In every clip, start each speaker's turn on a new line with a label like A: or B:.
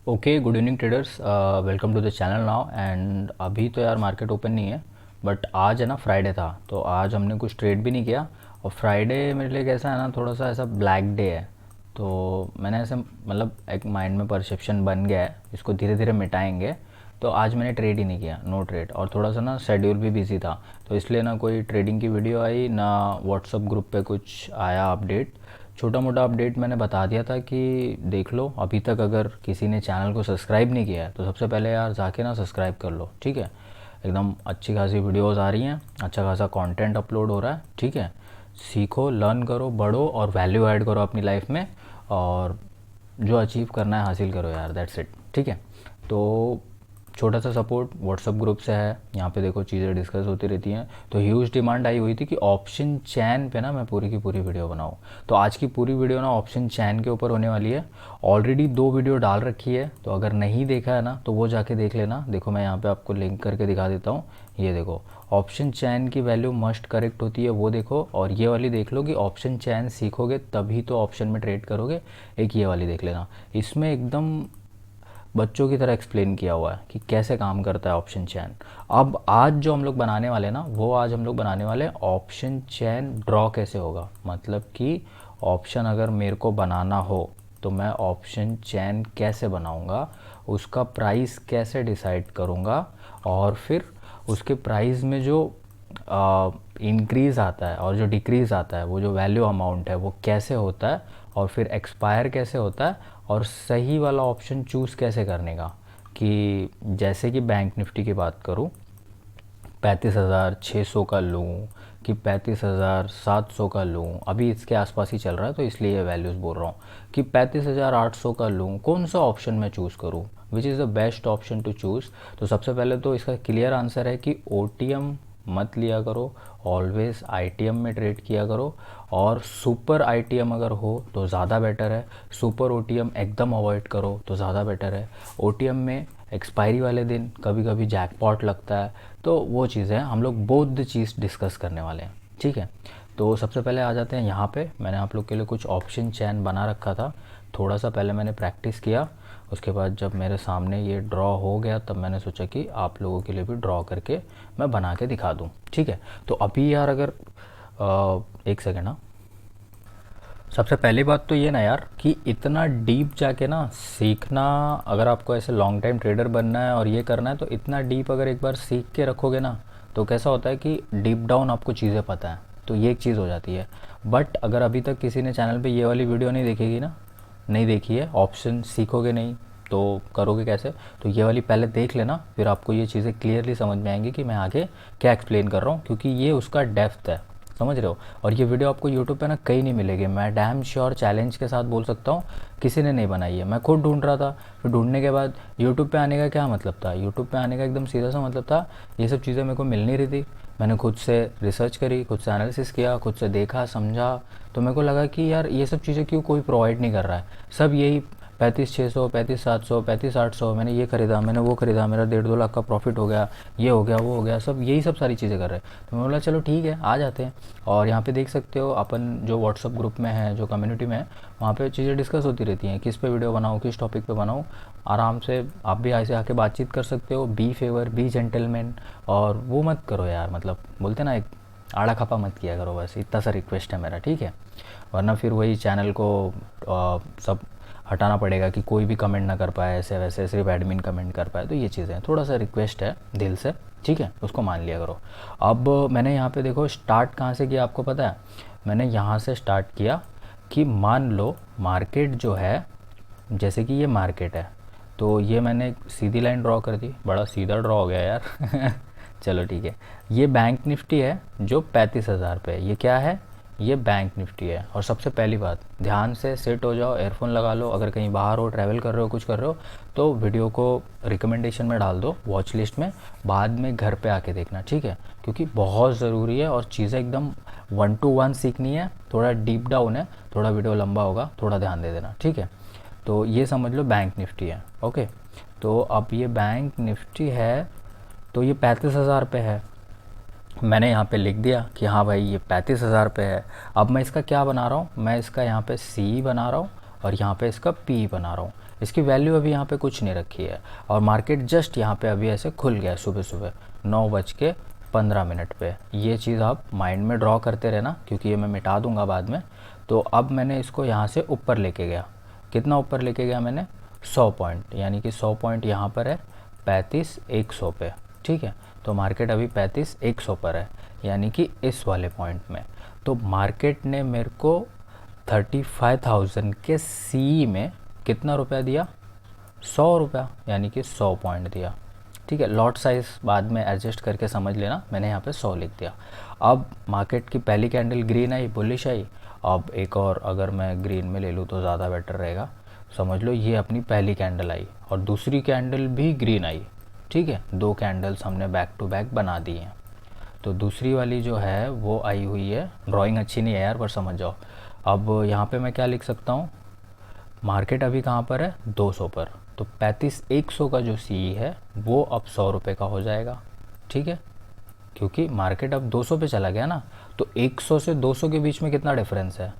A: Okay, good evening traders. Welcome to the channel now. And अभी तो यार market open नहीं है, बट आज है ना, फ्राइडे था, तो आज हमने कुछ ट्रेड भी नहीं किया। और फ्राइडे मेरे लिए कैसा है ना, थोड़ा सा ऐसा ब्लैक डे है। तो मैंने ऐसे मतलब एक माइंड में परसेप्शन बन गया है, इसको धीरे धीरे मिटाएंगे। तो आज मैंने ट्रेड ही नहीं किया, नो ट्रेड। और थोड़ा सा ना शेड्यूल भी बिजी था, तो इसलिए ना कोई ट्रेडिंग की वीडियो आई ना व्हाट्सअप ग्रुप पे कुछ आया अपडेट। छोटा मोटा अपडेट मैंने बता दिया था कि देख लो। अभी तक अगर किसी ने चैनल को सब्सक्राइब नहीं किया है तो सबसे पहले यार जाके ना सब्सक्राइब कर लो, ठीक है। एकदम अच्छी खासी वीडियोस आ रही हैं, अच्छा खासा कंटेंट अपलोड हो रहा है, ठीक है। सीखो, लर्न करो, बढ़ो और वैल्यू ऐड करो अपनी लाइफ में। और जो अचीव करना है हासिल करो यार, दैट्स इट, ठीक है। तो छोटा सा सपोर्ट व्हाट्सअप ग्रुप से है, यहाँ पे देखो चीज़ें डिस्कस होती रहती हैं। तो ह्यूज डिमांड आई हुई थी कि ऑप्शन चैन पे ना मैं पूरी की पूरी वीडियो बनाऊँ। तो आज की पूरी वीडियो ना ऑप्शन चैन के ऊपर होने वाली है। ऑलरेडी 2 वीडियो डाल रखी है, तो अगर नहीं देखा है ना तो वो जाके देख लेना। देखो मैं यहाँ पे आपको लिंक करके दिखा देता हूँ। ये देखो, ऑप्शन चैन की वैल्यू मस्ट करेक्ट होती है, वो देखो। और ये वाली देख लो कि ऑप्शन चैन सीखोगे तभी तो ऑप्शन में ट्रेड करोगे। एक ये वाली देख लेना, इसमें एकदम बच्चों की तरह एक्सप्लेन किया हुआ है कि कैसे काम करता है ऑप्शन चैन। अब आज जो हम लोग बनाने वाले हैं ना, वो आज हम लोग बनाने वाले हैं ऑप्शन चैन ड्रॉ कैसे होगा। मतलब कि ऑप्शन अगर मेरे को बनाना हो तो मैं ऑप्शन चैन कैसे बनाऊंगा, उसका प्राइस कैसे डिसाइड करूंगा, और फिर उसके प्राइस में जो इंक्रीज़ आता है और जो डिक्रीज़ आता है, वो जो वैल्यू अमाउंट है वो कैसे होता है, और फिर एक्सपायर कैसे होता है, और सही वाला ऑप्शन चूज़ कैसे करने का। कि जैसे कि बैंक निफ्टी की बात करूँ, 35,600 का लूँ कि 35,700 का लूँ, अभी इसके आसपास ही चल रहा है तो इसलिए ये वैल्यूज़ बोल रहा हूँ कि 35,800 का लूँ, कौन सा ऑप्शन मैं चूज़ करूँ, which is the best option to choose. तो सबसे पहले तो इसका क्लियर आंसर है कि ओ मत लिया करो, ऑलवेज आईटीएम में ट्रेड किया करो। और सुपर आईटीएम अगर हो तो ज़्यादा बेटर है, सुपर ओटीएम एकदम अवॉइड करो तो ज़्यादा बेटर है। ओटीएम में एक्सपायरी वाले दिन कभी कभी जैकपॉट लगता है, तो वो चीज़ें हम लोग बोथ द चीज़ डिस्कस करने वाले हैं, ठीक है। तो सबसे पहले आ जाते हैं यहाँ पे। मैंने आप लोग के लिए कुछ ऑप्शन चैन बना रखा था, थोड़ा सा पहले मैंने प्रैक्टिस किया। उसके बाद जब मेरे सामने ये ड्रॉ हो गया तब मैंने सोचा कि आप लोगों के लिए भी ड्रॉ करके मैं बना के दिखा दूँ, ठीक है। तो अभी यार अगर एक सेकेंड, हाँ। सबसे पहली बात तो ये ना यार कि इतना डीप जाके ना सीखना, अगर आपको ऐसे लॉन्ग टाइम ट्रेडर बनना है और ये करना है तो इतना डीप अगर एक बार सीख के रखोगे ना, तो कैसा होता है कि डीप डाउन आपको चीज़ें पता है, तो ये एक चीज़ हो जाती है। बट अगर अभी तक किसी ने चैनल पे ये वाली वीडियो नहीं देखेगी ना, नहीं देखी है, ऑप्शन सीखोगे नहीं तो करोगे कैसे। तो ये वाली पहले देख लेना, फिर आपको ये चीज़ें क्लियरली समझ में आएंगी कि मैं आगे क्या एक्सप्लेन कर रहा हूँ, क्योंकि ये उसका डेप्थ है, समझ रहे हो। और ये वीडियो आपको यूट्यूब पे ना कहीं नहीं मिलेगी, मैं डैम श्योर चैलेंज के साथ बोल सकता हूँ, किसी ने नहीं बनाई है। मैं खुद ढूंढ रहा था, फिर ढूंढने के बाद यूट्यूब पे आने का क्या मतलब था, यूट्यूब पे आने का एकदम सीधा सा मतलब था, ये सब चीज़ें मेरे को मिल नहीं रही थी। मैंने खुद से रिसर्च करी, खुद से एनालिसिस किया, खुद से देखा समझा, तो मेरे को लगा कि यार ये सब चीज़ें क्यों कोई प्रोवाइड नहीं कर रहा है। सब यही 35,600, 35,700, 35,800, मैंने ये खरीदा, मैंने वो खरीदा, मेरा 1.5-2 लाख का प्रॉफिट हो गया, ये हो गया, वो हो गया, सब यही सब सारी चीज़ें कर रहे हैं। तो मैं बोला चलो ठीक है, आ जाते हैं। और यहाँ पे देख सकते हो अपन जो व्हाट्सअप ग्रुप में है, जो कम्युनिटी में है, वहाँ पे चीज़ें डिस्कस होती रहती हैं, किस पे वीडियो बनाऊँ, किस टॉपिक पे बनाऊँ। आराम से आप भी ऐसे आके बातचीत कर सकते हो। बी फेवर, बी जेंटलमैन, और वो मत करो यार, मतलब बोलते ना, एक आड़ा खपा मत किया करो, बस इतना सा रिक्वेस्ट है मेरा, ठीक है। वरना फिर वही चैनल को सब हटाना पड़ेगा कि कोई भी कमेंट ना कर पाए ऐसे वैसे, सिर्फ एडमिन कमेंट कर पाए। तो ये चीज़ें थोड़ा सा रिक्वेस्ट है दिल से, ठीक है, उसको मान लिया करो। अब मैंने यहाँ पे देखो स्टार्ट कहाँ से किया, आपको पता है। मैंने यहाँ से स्टार्ट किया कि मान लो मार्केट जो है, जैसे कि ये मार्केट है, तो ये मैंने एक सीधी लाइन ड्रॉ कर दी, बड़ा सीधा ड्रॉ हो गया यार चलो ठीक है। ये बैंक निफ्टी है जो 35,000 पे है, ये क्या है, ये बैंक निफ्टी है। और सबसे पहली बात, ध्यान से सेट हो जाओ, एयरफोन लगा लो, अगर कहीं बाहर हो, ट्रैवल कर रहे हो, कुछ कर रहे हो, तो वीडियो को रिकमेंडेशन में डाल दो, वॉच लिस्ट में, बाद में घर पे आके देखना, ठीक है। क्योंकि बहुत ज़रूरी है और चीज़ें एकदम 1 to 1 सीखनी है, थोड़ा डीप डाउन है, थोड़ा वीडियो लंबा होगा, थोड़ा ध्यान दे देना, ठीक है। तो ये समझ लो बैंक निफ्टी है, ओके। तो अब ये बैंक निफ्टी है, तो ये 35,000 पे है। मैंने यहाँ पे लिख दिया कि हाँ भाई ये 35,000 पे है। अब मैं इसका क्या बना रहा हूँ, मैं इसका यहाँ पे सी बना रहा हूँ, और यहाँ पे इसका पी बना रहा हूँ। इसकी वैल्यू अभी यहाँ पे कुछ नहीं रखी है और मार्केट जस्ट यहाँ पे अभी ऐसे खुल गया सुबह सुबह 9:15 पे। ये चीज़ आप माइंड में ड्रॉ करते रहना क्योंकि ये मैं मिटा दूंगा बाद में। तो अब मैंने इसको यहाँ से ऊपर लेके गया। कितना ऊपर लेके गया मैंने? 100 पॉइंट, यानी कि 100 पॉइंट यहाँ पर है 35,100 पे। ठीक है, तो मार्केट अभी 35,100 पर है, यानी कि इस वाले पॉइंट में। तो मार्केट ने मेरे को 35,000 के सी में कितना रुपया दिया? 100 रुपया, यानी कि 100 पॉइंट दिया। ठीक है, लॉट साइज़ बाद में एडजस्ट करके समझ लेना, मैंने यहाँ पे 100 लिख दिया। अब मार्केट की पहली कैंडल ग्रीन आई, बुलिश आई। अब एक और अगर मैं ग्रीन में ले लूँ तो ज़्यादा बेटर रहेगा। समझ लो ये अपनी पहली कैंडल आई और दूसरी कैंडल भी ग्रीन आई। ठीक है, 2 कैंडल्स हमने बैक टू बैक बना दी हैं। तो दूसरी वाली जो है वो आई हुई है, ड्राइंग अच्छी नहीं है यार पर समझ जाओ। अब यहाँ पे मैं क्या लिख सकता हूँ? मार्केट अभी कहाँ पर है? 200 पर। तो 35,100 का जो सी है वो अब 100 रुपये का हो जाएगा। ठीक है, क्योंकि मार्केट अब 200 पे चला गया ना, तो 100 से 200 के बीच में कितना डिफरेंस है?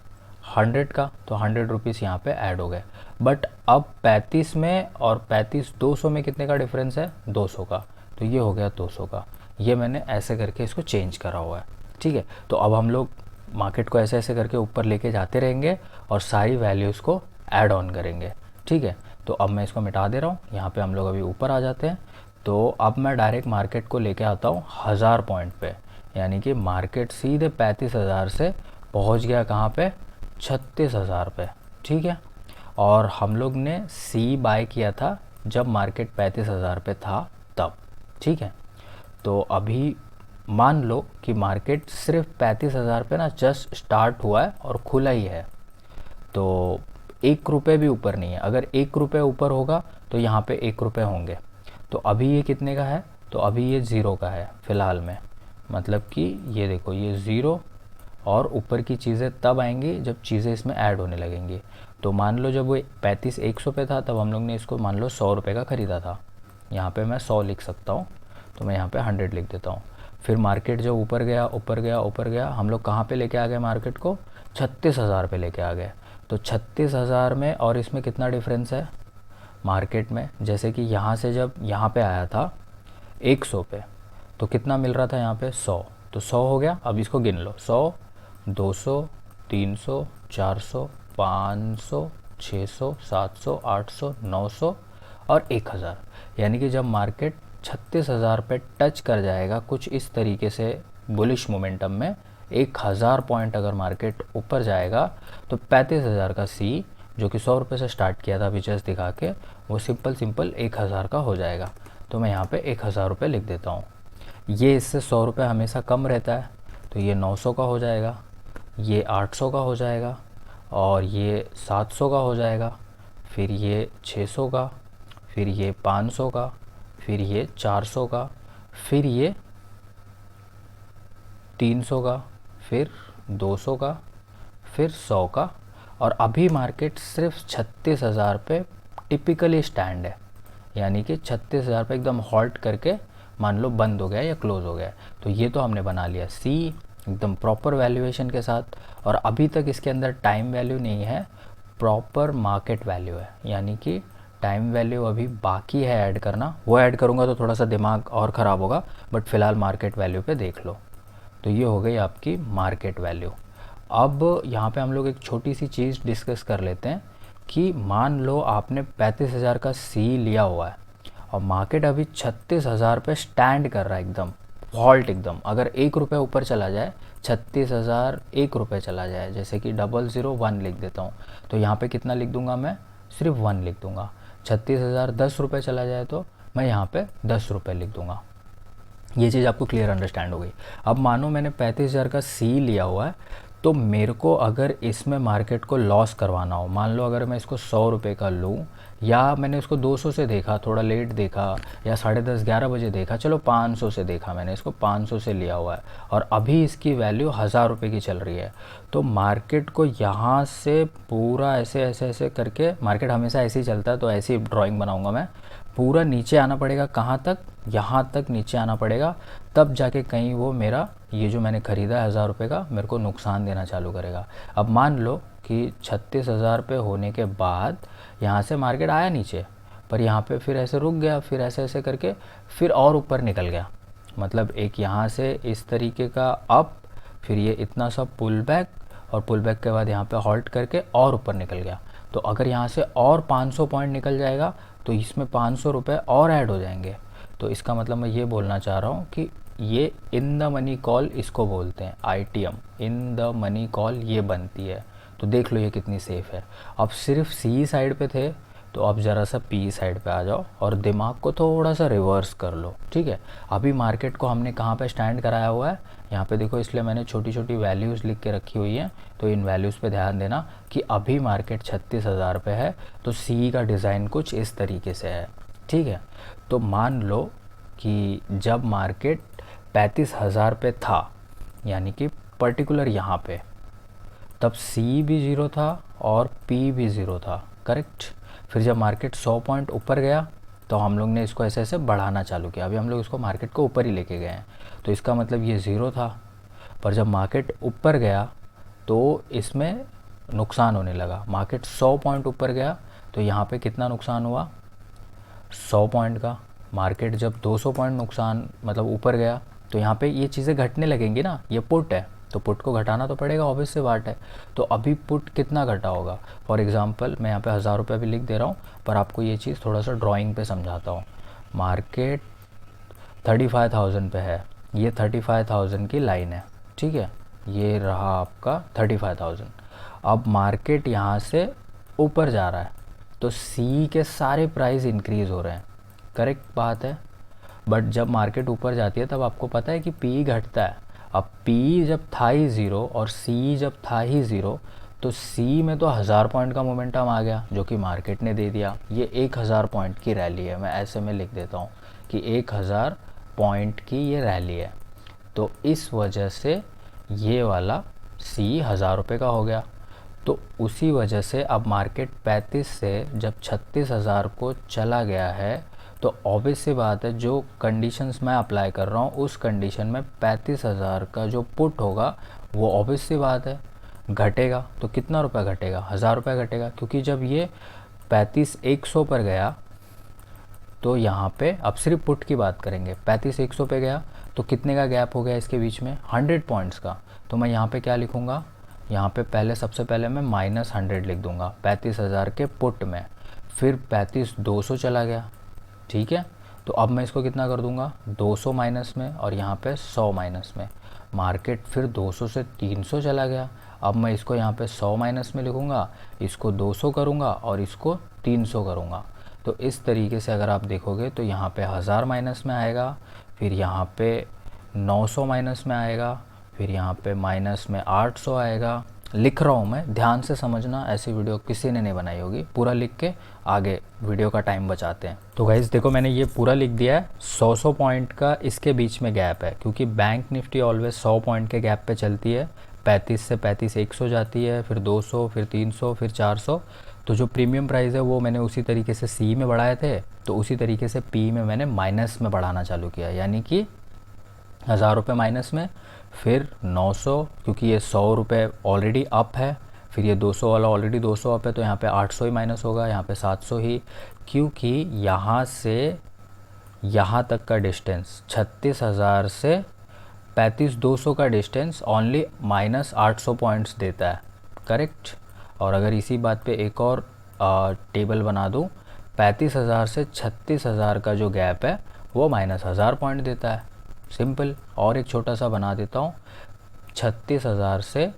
A: 100 का। तो 100 रुपीज़ यहाँ पे ऐड हो गए। बट अब 35 में और 35,200 में कितने का डिफरेंस है? 200 का। तो ये हो गया 200 का। ये मैंने ऐसे करके इसको चेंज करा हुआ है। ठीक है, तो अब हम लोग मार्केट को ऐसे ऐसे करके ऊपर लेके जाते रहेंगे और सारी वैल्यूज़ को ऐड ऑन करेंगे। ठीक है, तो अब मैं इसको मिटा दे रहा हूँ। यहाँ पे हम लोग अभी ऊपर आ जाते हैं। तो अब मैं डायरेक्ट मार्केट को लेके आता हूँ 1000 पॉइंट पे, यानी कि मार्केट सीधे 35,000 से पहुँच गया कहाँ पे? 36,000 पे। ठीक है, और हम लोग ने सी बाय किया था जब मार्केट 35,000 पे था तब। ठीक है, तो अभी मान लो कि मार्केट सिर्फ 35,000 पे ना जस्ट स्टार्ट हुआ है और खुला ही है। तो 1 रुपये भी ऊपर नहीं है। अगर 1 रुपये ऊपर होगा तो यहाँ पे 1 रुपये होंगे। तो अभी ये कितने का है? तो अभी ये 0 का है फ़िलहाल में। मतलब कि ये देखो, ये 0 और ऊपर की चीज़ें तब आएंगी जब चीज़ें इसमें ऐड होने लगेंगी। तो मान लो जब वो 35,100 पे था तब हम लोग ने इसको मान लो 100 रुपये का ख़रीदा था। यहाँ पे मैं 100 लिख सकता हूँ, तो मैं यहाँ पे 100 लिख देता हूँ। फिर मार्केट जब ऊपर गया ऊपर गया ऊपर गया, हम लोग कहाँ पे लेके आ गए मार्केट को? 36,000 पे लेके आ गए। तो 36,000 में और इसमें कितना डिफरेंस है मार्केट में? जैसे कि यहाँ से जब यहाँ पे आया था 100 पे, तो कितना मिल रहा था यहाँ पे? 100। तो 100 हो गया। अब इसको गिन लो, 100, 200, 300, 400, 500, 600, 700, 800, 900 और 1000। यानी कि जब मार्केट 36,000 पे टच कर जाएगा कुछ इस तरीके से बुलिश मोमेंटम में, 1000 पॉइंट अगर मार्केट ऊपर जाएगा तो 35,000 का सी जो कि 100 रुपये से स्टार्ट किया था अभी जस्ट दिखा के, वो सिंपल 1000 का हो जाएगा। तो मैं यहाँ पे 1000 रुपये लिख देता हूँ। ये इससे 100 रुपये हमेशा कम रहता है, तो ये 900 का हो जाएगा, ये 800 का हो जाएगा और ये 700 का हो जाएगा, फिर ये 600 का, फिर ये 500 का, फिर ये 400 का, फिर ये 300 का, फिर 200 का, फिर 100 का। और अभी मार्केट सिर्फ 36,000 पे टिपिकली स्टैंड है, यानी कि 36,000 पे एकदम हॉल्ट करके मान लो बंद हो गया या क्लोज हो गया। तो ये तो हमने बना लिया सी एकदम प्रॉपर वैल्यूएशन के साथ। और अभी तक इसके अंदर टाइम वैल्यू नहीं है, प्रॉपर मार्केट वैल्यू है, यानी कि टाइम वैल्यू अभी बाकी है ऐड करना। वो ऐड करूँगा तो थोड़ा सा दिमाग और ख़राब होगा, बट फ़िलहाल मार्केट वैल्यू पे देख लो। तो ये हो गई आपकी मार्केट वैल्यू। अब यहाँ पे हम लोग एक छोटी सी चीज़ डिस्कस कर लेते हैं कि मान लो आपने 35,000 का सी लिया हुआ है और मार्केट अभी 36,000 पे स्टैंड कर रहा है, एकदम हॉल्ट एकदम। अगर 1 रुपये ऊपर चला जाए, 36,000 1 रुपये चला जाए, जैसे कि 001 लिख देता हूँ, तो यहाँ पे कितना लिख दूंगा मैं? सिर्फ 1 लिख दूंगा। 36,000 10 रुपये चला जाए तो मैं यहाँ पे 10 रुपये लिख दूंगा। ये चीज़ आपको क्लियर अंडरस्टैंड हो गई। अब मानो मैंने 35,000 का सी लिया हुआ है, तो मेरे को अगर इसमें मार्केट को लॉस करवाना हो, मान लो अगर मैं इसको 100 रुपये का लूँ, या मैंने इसको 200 से देखा, थोड़ा लेट देखा, या 10:30 11 बजे देखा, चलो 500 से देखा, मैंने इसको 500 से लिया हुआ है और अभी इसकी वैल्यू 1000 रुपये की चल रही है, तो मार्केट को यहाँ से पूरा ऐसे ऐसे ऐसे करके, मार्केट हमेशा ऐसे ही चलता है तो ऐसी ड्राइंग बनाऊंगा मैं, पूरा नीचे आना पड़ेगा। कहाँ तक? यहाँ तक नीचे आना पड़ेगा, तब जाके कहीं वो मेरा ये जो मैंने ख़रीदा है 1000 रुपये का, मेरे को नुकसान देना चालू करेगा। अब मान लो कि 36,000 पे होने के बाद यहाँ से मार्केट आया नीचे, पर यहाँ पे फिर ऐसे रुक गया, फिर ऐसे ऐसे करके फिर और ऊपर निकल गया। मतलब एक यहाँ से इस तरीके का अप, फिर ये इतना सा पुल बैक, और पुल बैक के बाद यहाँ पे हॉल्ट करके और ऊपर निकल गया। तो अगर यहाँ से और 500 पॉइंट निकल जाएगा तो इसमें 500 रुपये और ऐड हो जाएंगे। तो इसका मतलब मैं ये बोलना चाह रहा हूँ कि ये इन द मनी कॉल इसको बोलते हैं, ITM, in the money call ये बनती है। तो देख लो ये कितनी सेफ़ है। अब सिर्फ सी साइड पे थे, तो अब ज़रा सा पी साइड पे आ जाओ और दिमाग को थोड़ा सा रिवर्स कर लो, ठीक है। अभी मार्केट को हमने कहाँ पे स्टैंड कराया हुआ है, यहाँ पे देखो, इसलिए मैंने छोटी छोटी वैल्यूज़ लिख के रखी हुई हैं। तो इन वैल्यूज़ पे ध्यान देना कि अभी मार्केट 36,000 पे है, तो सी का डिज़ाइन कुछ इस तरीके से है, ठीक है। तो मान लो कि जब मार्केट 35,000 पे था, यानी कि पर्टिकुलर यहाँ पे, तब सी भी ज़ीरो था और पी भी ज़ीरो था, करेक्ट। फिर जब मार्केट 100 पॉइंट ऊपर गया तो हम लोग ने इसको ऐसे ऐसे बढ़ाना चालू किया। अभी हम लोग इसको मार्केट को ऊपर ही लेके गए हैं, तो इसका मतलब ये ज़ीरो था। पर जब मार्केट ऊपर गया तो इसमें नुकसान होने लगा। मार्केट 100 पॉइंट ऊपर गया तो यहाँ पे कितना नुकसान हुआ? 100 पॉइंट का। मार्केट जब 200 पॉइंट नुकसान मतलब ऊपर गया तो यहाँ पे ये चीज़ें घटने लगेंगी ना, ये पुट है तो पुट को घटाना तो पड़ेगा, ऑब्वियस सी बात है। तो अभी पुट कितना घटा होगा? फॉर एग्जांपल मैं यहाँ पे 1000 रुपये भी लिख दे रहा हूँ, पर आपको ये चीज़ थोड़ा सा ड्राइंग पे समझाता हूँ। मार्केट 35,000 पे है, ये 35,000 की लाइन है, ठीक है, ये रहा आपका 35,000। अब मार्केट यहाँ से ऊपर जा रहा है तो सी के सारे प्राइस इंक्रीज़ हो रहे हैं, करेक्ट बात है। बट जब मार्केट ऊपर जाती है तब आपको पता है कि पी घटता है। अब पी जब था ही ज़ीरो और सी जब था ही ज़ीरो, तो सी में तो 1000 पॉइंट का मोमेंटम आ गया जो कि मार्केट ने दे दिया। ये 1000 पॉइंट की रैली है, मैं ऐसे में लिख देता हूँ कि 1000 पॉइंट की ये रैली है। तो इस वजह से ये वाला सी 1000 रुपये का हो गया। तो उसी वजह से अब मार्केट 35 से जब 36,000 को चला गया है, तो ऑब्वियस सी बात है जो कंडीशंस मैं अप्लाई कर रहा हूँ उस कंडीशन में 35,000 का जो पुट होगा वो ऑब्वियस सी बात है घटेगा। तो कितना रुपया घटेगा? 1000 रुपये घटेगा, क्योंकि जब ये 35,100 पर गया तो यहाँ पे अब सिर्फ पुट की बात करेंगे, 35,100 पे गया तो कितने का गैप हो गया इसके बीच में? 100 पॉइंट्स का। तो मैं यहाँ पे क्या लिखूँगा? यहाँ पे पहले सबसे पहले मैं -100 लिख दूँगा 35,000 के पुट में। फिर 35,200 चला गया, ठीक है। तो अब मैं इसको कितना कर दूंगा? 200 माइनस में और यहाँ पे 100 माइनस में। मार्केट फिर 200 से 300 चला गया। अब मैं इसको यहाँ पे 100 माइनस में लिखूँगा, इसको 200 करूँगा और इसको 300 करूँगा। तो इस तरीके से अगर आप देखोगे तो यहाँ पे 1000 माइनस में आएगा, फिर यहाँ पे 900 माइनस में आएगा, फिर यहाँ पे माइनस में 800 आएगा। लिख रहा हूँ मैं, ध्यान से समझना, ऐसी वीडियो किसी ने नहीं बनाई होगी। पूरा लिख के आगे वीडियो का टाइम बचाते हैं। तो गाइस देखो मैंने ये पूरा लिख दिया है। 100 पॉइंट का इसके बीच में गैप है, क्योंकि बैंक निफ्टी ऑलवेज 100 पॉइंट के गैप पे चलती है। 35 से 35,100 जाती है, फिर 200, फिर 300, फिर 400। तो जो प्रीमियम प्राइस है वो मैंने उसी तरीके से सी में बढ़ाए थे, तो उसी तरीके से पी में मैंने माइनस में बढ़ाना चालू किया, यानी कि 1000 रुपये माइनस में, फिर 900, क्योंकि ये 100 रुपये ऑलरेडी अप है, फिर ये 200 वाला ऑलरेडी 200 अप है, तो यहाँ पे 800 ही माइनस होगा, यहाँ पे 700 ही, क्योंकि यहाँ से यहाँ तक का डिस्टेंस 36,000 से 35,200 का डिस्टेंस ओनली -800 पॉइंट्स देता है, करेक्ट। और अगर इसी बात पे एक और टेबल बना दूँ, 35,000 से 36,000 का जो गैप है वो -1000 पॉइंट देता है, सिंपल। और एक छोटा सा बना देता हूँ, 36,000 से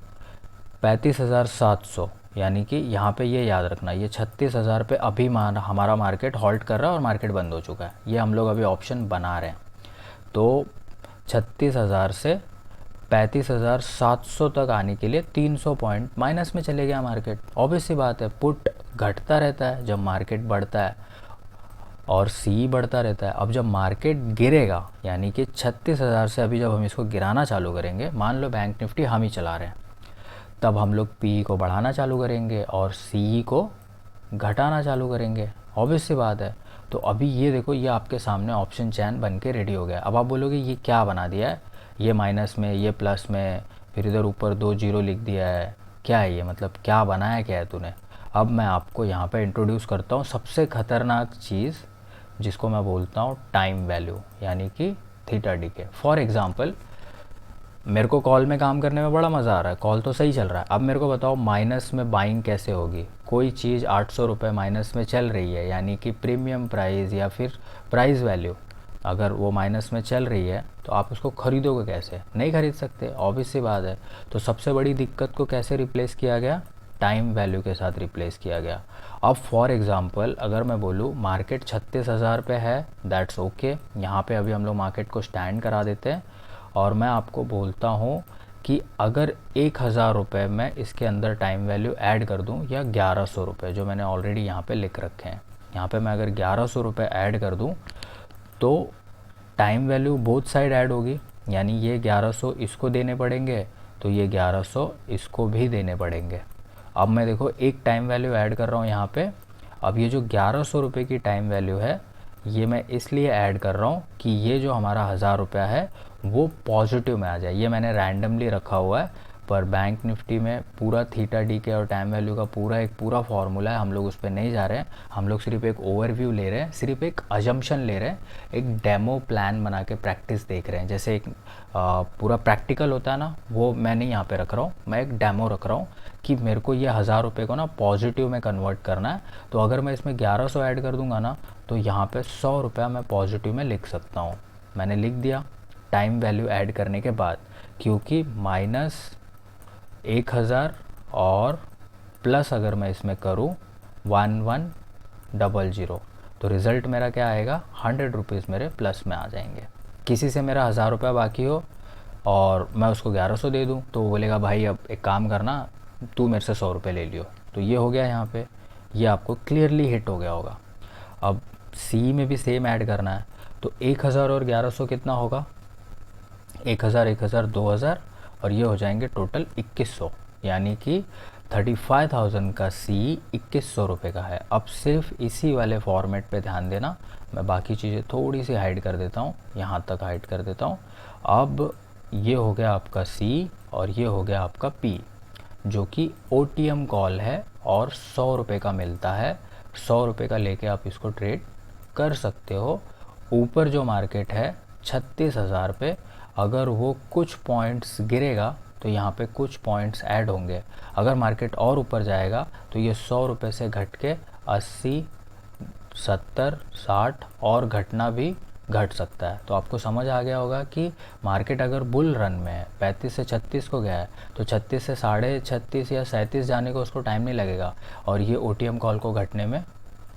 A: 35,700, यानी कि यहाँ पे ये याद रखना, ये 36,000 पे अभी हमारा मार्केट हॉल्ट कर रहा है और मार्केट बंद हो चुका है। ये हम लोग अभी ऑप्शन बना रहे हैं। तो 36,000 से 35,700 तक आने के लिए 300 पॉइंट माइनस में चले गया मार्केट। ऑब्वियस सी बात है, पुट घटता रहता है जब मार्केट बढ़ता है और सी बढ़ता रहता है। अब जब मार्केट गिरेगा, यानी कि 36,000 से अभी जब हम इसको गिराना चालू करेंगे, मान लो बैंक निफ्टी हम ही चला रहे हैं, तब हम लोग पी को बढ़ाना चालू करेंगे और सी को घटाना चालू करेंगे। ऑब्वियस सी बात है। तो अभी ये देखो, ये आपके सामने ऑप्शन चैन बन के रेडी हो गया। अब आप बोलोगे ये क्या बना दिया है, ये माइनस में, ये प्लस में, फिर इधर ऊपर 2 जीरो लिख दिया है, क्या है ये, मतलब क्या बनाया क्या है तूने। अब मैं आपको यहाँ पे इंट्रोड्यूस करता हूँ सबसे ख़तरनाक चीज़, जिसको मैं बोलता हूँ टाइम वैल्यू, यानी कि थीटा डी के। फॉर एग्ज़ाम्पल, मेरे को कॉल में काम करने में बड़ा मज़ा आ रहा है, कॉल तो सही चल रहा है। अब मेरे को बताओ माइनस में बाइंग कैसे होगी। कोई चीज़ 800 रुपये माइनस में चल रही है, यानी कि प्रीमियम प्राइस या फिर प्राइस वैल्यू अगर वो माइनस में चल रही है, तो आप उसको ख़रीदोगे कैसे, नहीं ख़रीद सकते, ऑब्वियस सी बात है। तो सबसे बड़ी दिक्कत को कैसे रिप्लेस किया गया, टाइम वैल्यू के साथ रिप्लेस किया गया। अब फॉर एग्ज़ाम्पल अगर मैं बोलूँ मार्केट 36,000 पे है, दैट्स ओके। यहाँ पे अभी हम लोग मार्केट को स्टैंड करा देते हैं और मैं आपको बोलता हूँ कि अगर 1,000 रुपये मैं इसके अंदर टाइम वैल्यू ऐड कर दूँ, या 1,100 रुपये जो मैंने ऑलरेडी यहाँ पे लिख रखे हैं, यहाँ पे मैं अगर 1,100 रुपये ऐड कर दूँ तो time value both side add होगी, यानी ये 1,100 इसको देने पड़ेंगे, तो ये 1,100 इसको भी देने पड़ेंगे। अब मैं देखो एक टाइम वैल्यू ऐड कर रहा हूँ यहाँ पे। अब ये जो 1,100 रुपये की टाइम वैल्यू है, ये मैं इसलिए ऐड कर रहा हूँ कि ये जो हमारा 1,000 रुपया है वो पॉजिटिव में आ जाए। ये मैंने रैंडमली रखा हुआ है, पर बैंक निफ्टी में पूरा थीटा डी के और टाइम वैल्यू का पूरा एक पूरा फार्मूला है, हम लोग उस पर नहीं जा रहे हैं। हम लोग सिर्फ एक ओवरव्यू ले रहे हैं, सिर्फ एक अजम्पशन ले रहे हैं, एक डेमो प्लान बना के प्रैक्टिस देख रहे हैं। जैसे एक पूरा प्रैक्टिकल होता है ना, वो मैं नहीं यहाँ पे रख रहा हूँ, मैं एक डेमो रख रहा हूँ कि मेरे को ये 1,000 रुपये को ना पॉजिटिव में कन्वर्ट करना है। तो अगर मैं इसमें 1,100 ऐड कर दूंगा ना, तो यहाँ पे 100 रुपया मैं पॉजिटिव में लिख सकता हूँ। मैंने लिख दिया टाइम वैल्यू ऐड करने के बाद, क्योंकि माइनस 1,000 और प्लस अगर मैं इसमें करूँ 1100, तो रिज़ल्ट मेरा क्या आएगा, 100 रुपीज़ मेरे प्लस में आ जाएंगे। किसी से मेरा 1,000 रुपया बाकी हो और मैं उसको 1,100 दे दूँ, तो वो बोलेगा भाई अब एक काम करना, तू मेरे से 100 रुपये ले लियो। तो ये हो गया यहाँ पे, ये आपको क्लियरली हिट हो गया होगा। अब सी में भी सेम ऐड करना है, तो 1,000 और 1,100 कितना होगा, 1,000 1,000 2,000 और ये हो जाएंगे टोटल 2,100, यानी कि 35,000 का सी 2,100 रुपये का है। अब सिर्फ इसी वाले फॉर्मेट पे ध्यान देना, मैं बाकी चीज़ें थोड़ी सी हाइड कर देता हूँ, यहाँ तक हाइड कर देता हूँ। अब ये हो गया आपका सी और ये हो गया आपका पी, जो कि OTM कॉल है और 100 रुपये का मिलता है। 100 रुपये का लेके आप इसको ट्रेड कर सकते हो। ऊपर जो मार्केट है 36,000 पे, अगर वो कुछ पॉइंट्स गिरेगा तो यहाँ पे कुछ पॉइंट्स ऐड होंगे। अगर मार्केट और ऊपर जाएगा तो ये 100 रुपये से घट के 80, 70, 60 और घटना भी घट सकता है। तो आपको समझ आ गया होगा कि मार्केट अगर बुल रन में है, 35 से 36 को गया है, तो 36 से 36.5 या 37 जाने को उसको टाइम नहीं लगेगा, और ये OTM कॉल को घटने में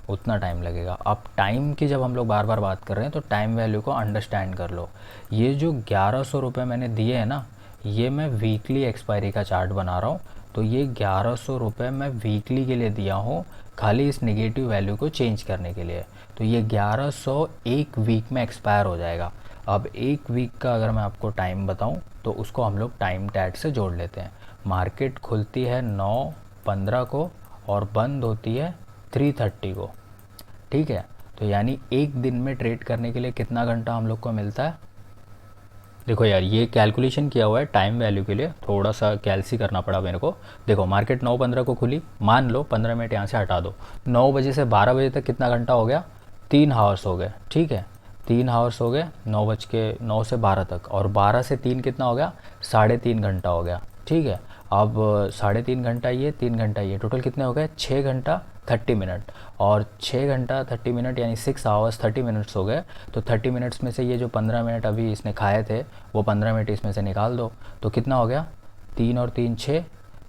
A: उतना टाइम लगेगा। अब टाइम की जब हम लोग बार बार बात कर रहे हैं, तो टाइम वैल्यू को अंडरस्टैंड कर लो। ये जो 1,100 रुपये मैंने दिए हैं ना, ये मैं वीकली एक्सपायरी का चार्ट बना रहा हूँ। तो ये 1,100 रुपये मैं वीकली के लिए दिया हूँ, खाली इस नेगेटिव वैल्यू को चेंज करने के लिए। तो ये 1,100 एक वीक में एक्सपायर हो जाएगा। अब एक वीक का अगर मैं आपको टाइम बताऊँ, तो उसको हम लोग टाइम टैग से जोड़ लेते हैं। मार्केट खुलती है 9:15 को और बंद होती है 3:30 को, ठीक है। तो यानी एक दिन में ट्रेड करने के लिए कितना घंटा हम लोग को मिलता है। देखो यार, ये कैलकुलेशन किया हुआ है टाइम वैल्यू के लिए, थोड़ा सा कैलसी करना पड़ा मेरे को। देखो मार्केट 9:15 को खुली, मान लो 15 मिनट यहाँ से हटा दो, 9 बजे से 12 बजे तक कितना घंटा हो गया, 3 हावर्स हो गए, ठीक है। 3 हावर्स हो गए, 9 से 12 तक, और 12 से 3 कितना हो गया, 3.5 घंटा हो गया, ठीक है। अब 3.5 घंटा ये, 3 घंटा ये, टोटल कितने हो गए, 6 घंटा 30 मिनट, और 6 घंटा 30 मिनट यानी 6 आवर्स 30 मिनट्स हो गए। तो 30 मिनट्स में से ये जो 15 मिनट अभी इसने खाए थे, वो 15 मिनट इसमें से निकाल दो, तो कितना हो गया, 3 और 3 6,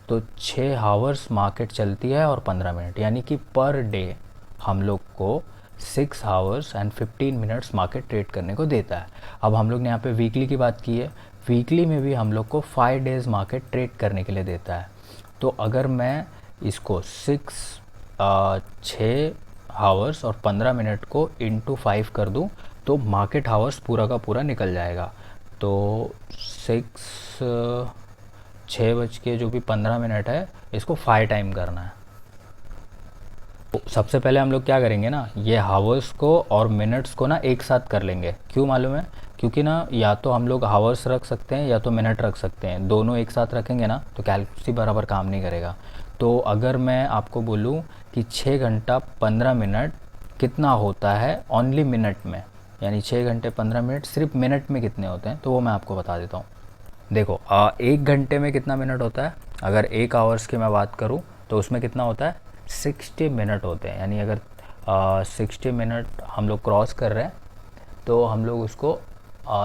A: तो 6 आवर्स मार्केट चलती है और 15 मिनट, यानी कि पर डे हम लोग को 6 hours and 15 minutes market trade करने को देता है। अब हम लोग ने यहाँ पे वीकली की बात की है, वीकली में भी हम लोग को 5 डेज़ मार्केट ट्रेड करने के लिए देता है। तो अगर मैं इसको 6 आवर्स और 15 मिनट को इंटू 5 कर दूं, तो मार्केट आवर्स पूरा का पूरा निकल जाएगा। तो 6 6:15 है इसको 5 टाइम करना है। तो सबसे पहले हम लोग क्या करेंगे ना, ये हावर्स को और मिनट्स को ना एक साथ कर लेंगे। क्यों मालूम है? क्योंकि ना या तो हम लोग हावर्स रख सकते हैं या तो मिनट रख सकते हैं, दोनों एक साथ रखेंगे ना तो कैलकुलेशन बराबर काम नहीं करेगा। तो अगर मैं आपको बोलूँ कि 6 घंटा 15 मिनट कितना होता है ओनली मिनट में, यानी 6 घंटे 15 मिनट सिर्फ मिनट में कितने होते हैं, तो वो मैं आपको बता देता हूँ। देखो 1 घंटे में कितना मिनट होता है, अगर 1 आवर्स की मैं बात करूँ तो उसमें कितना होता है 60 मिनट होते हैं। यानी अगर 60 मिनट हम लोग क्रॉस कर रहे हैं तो हम लोग उसको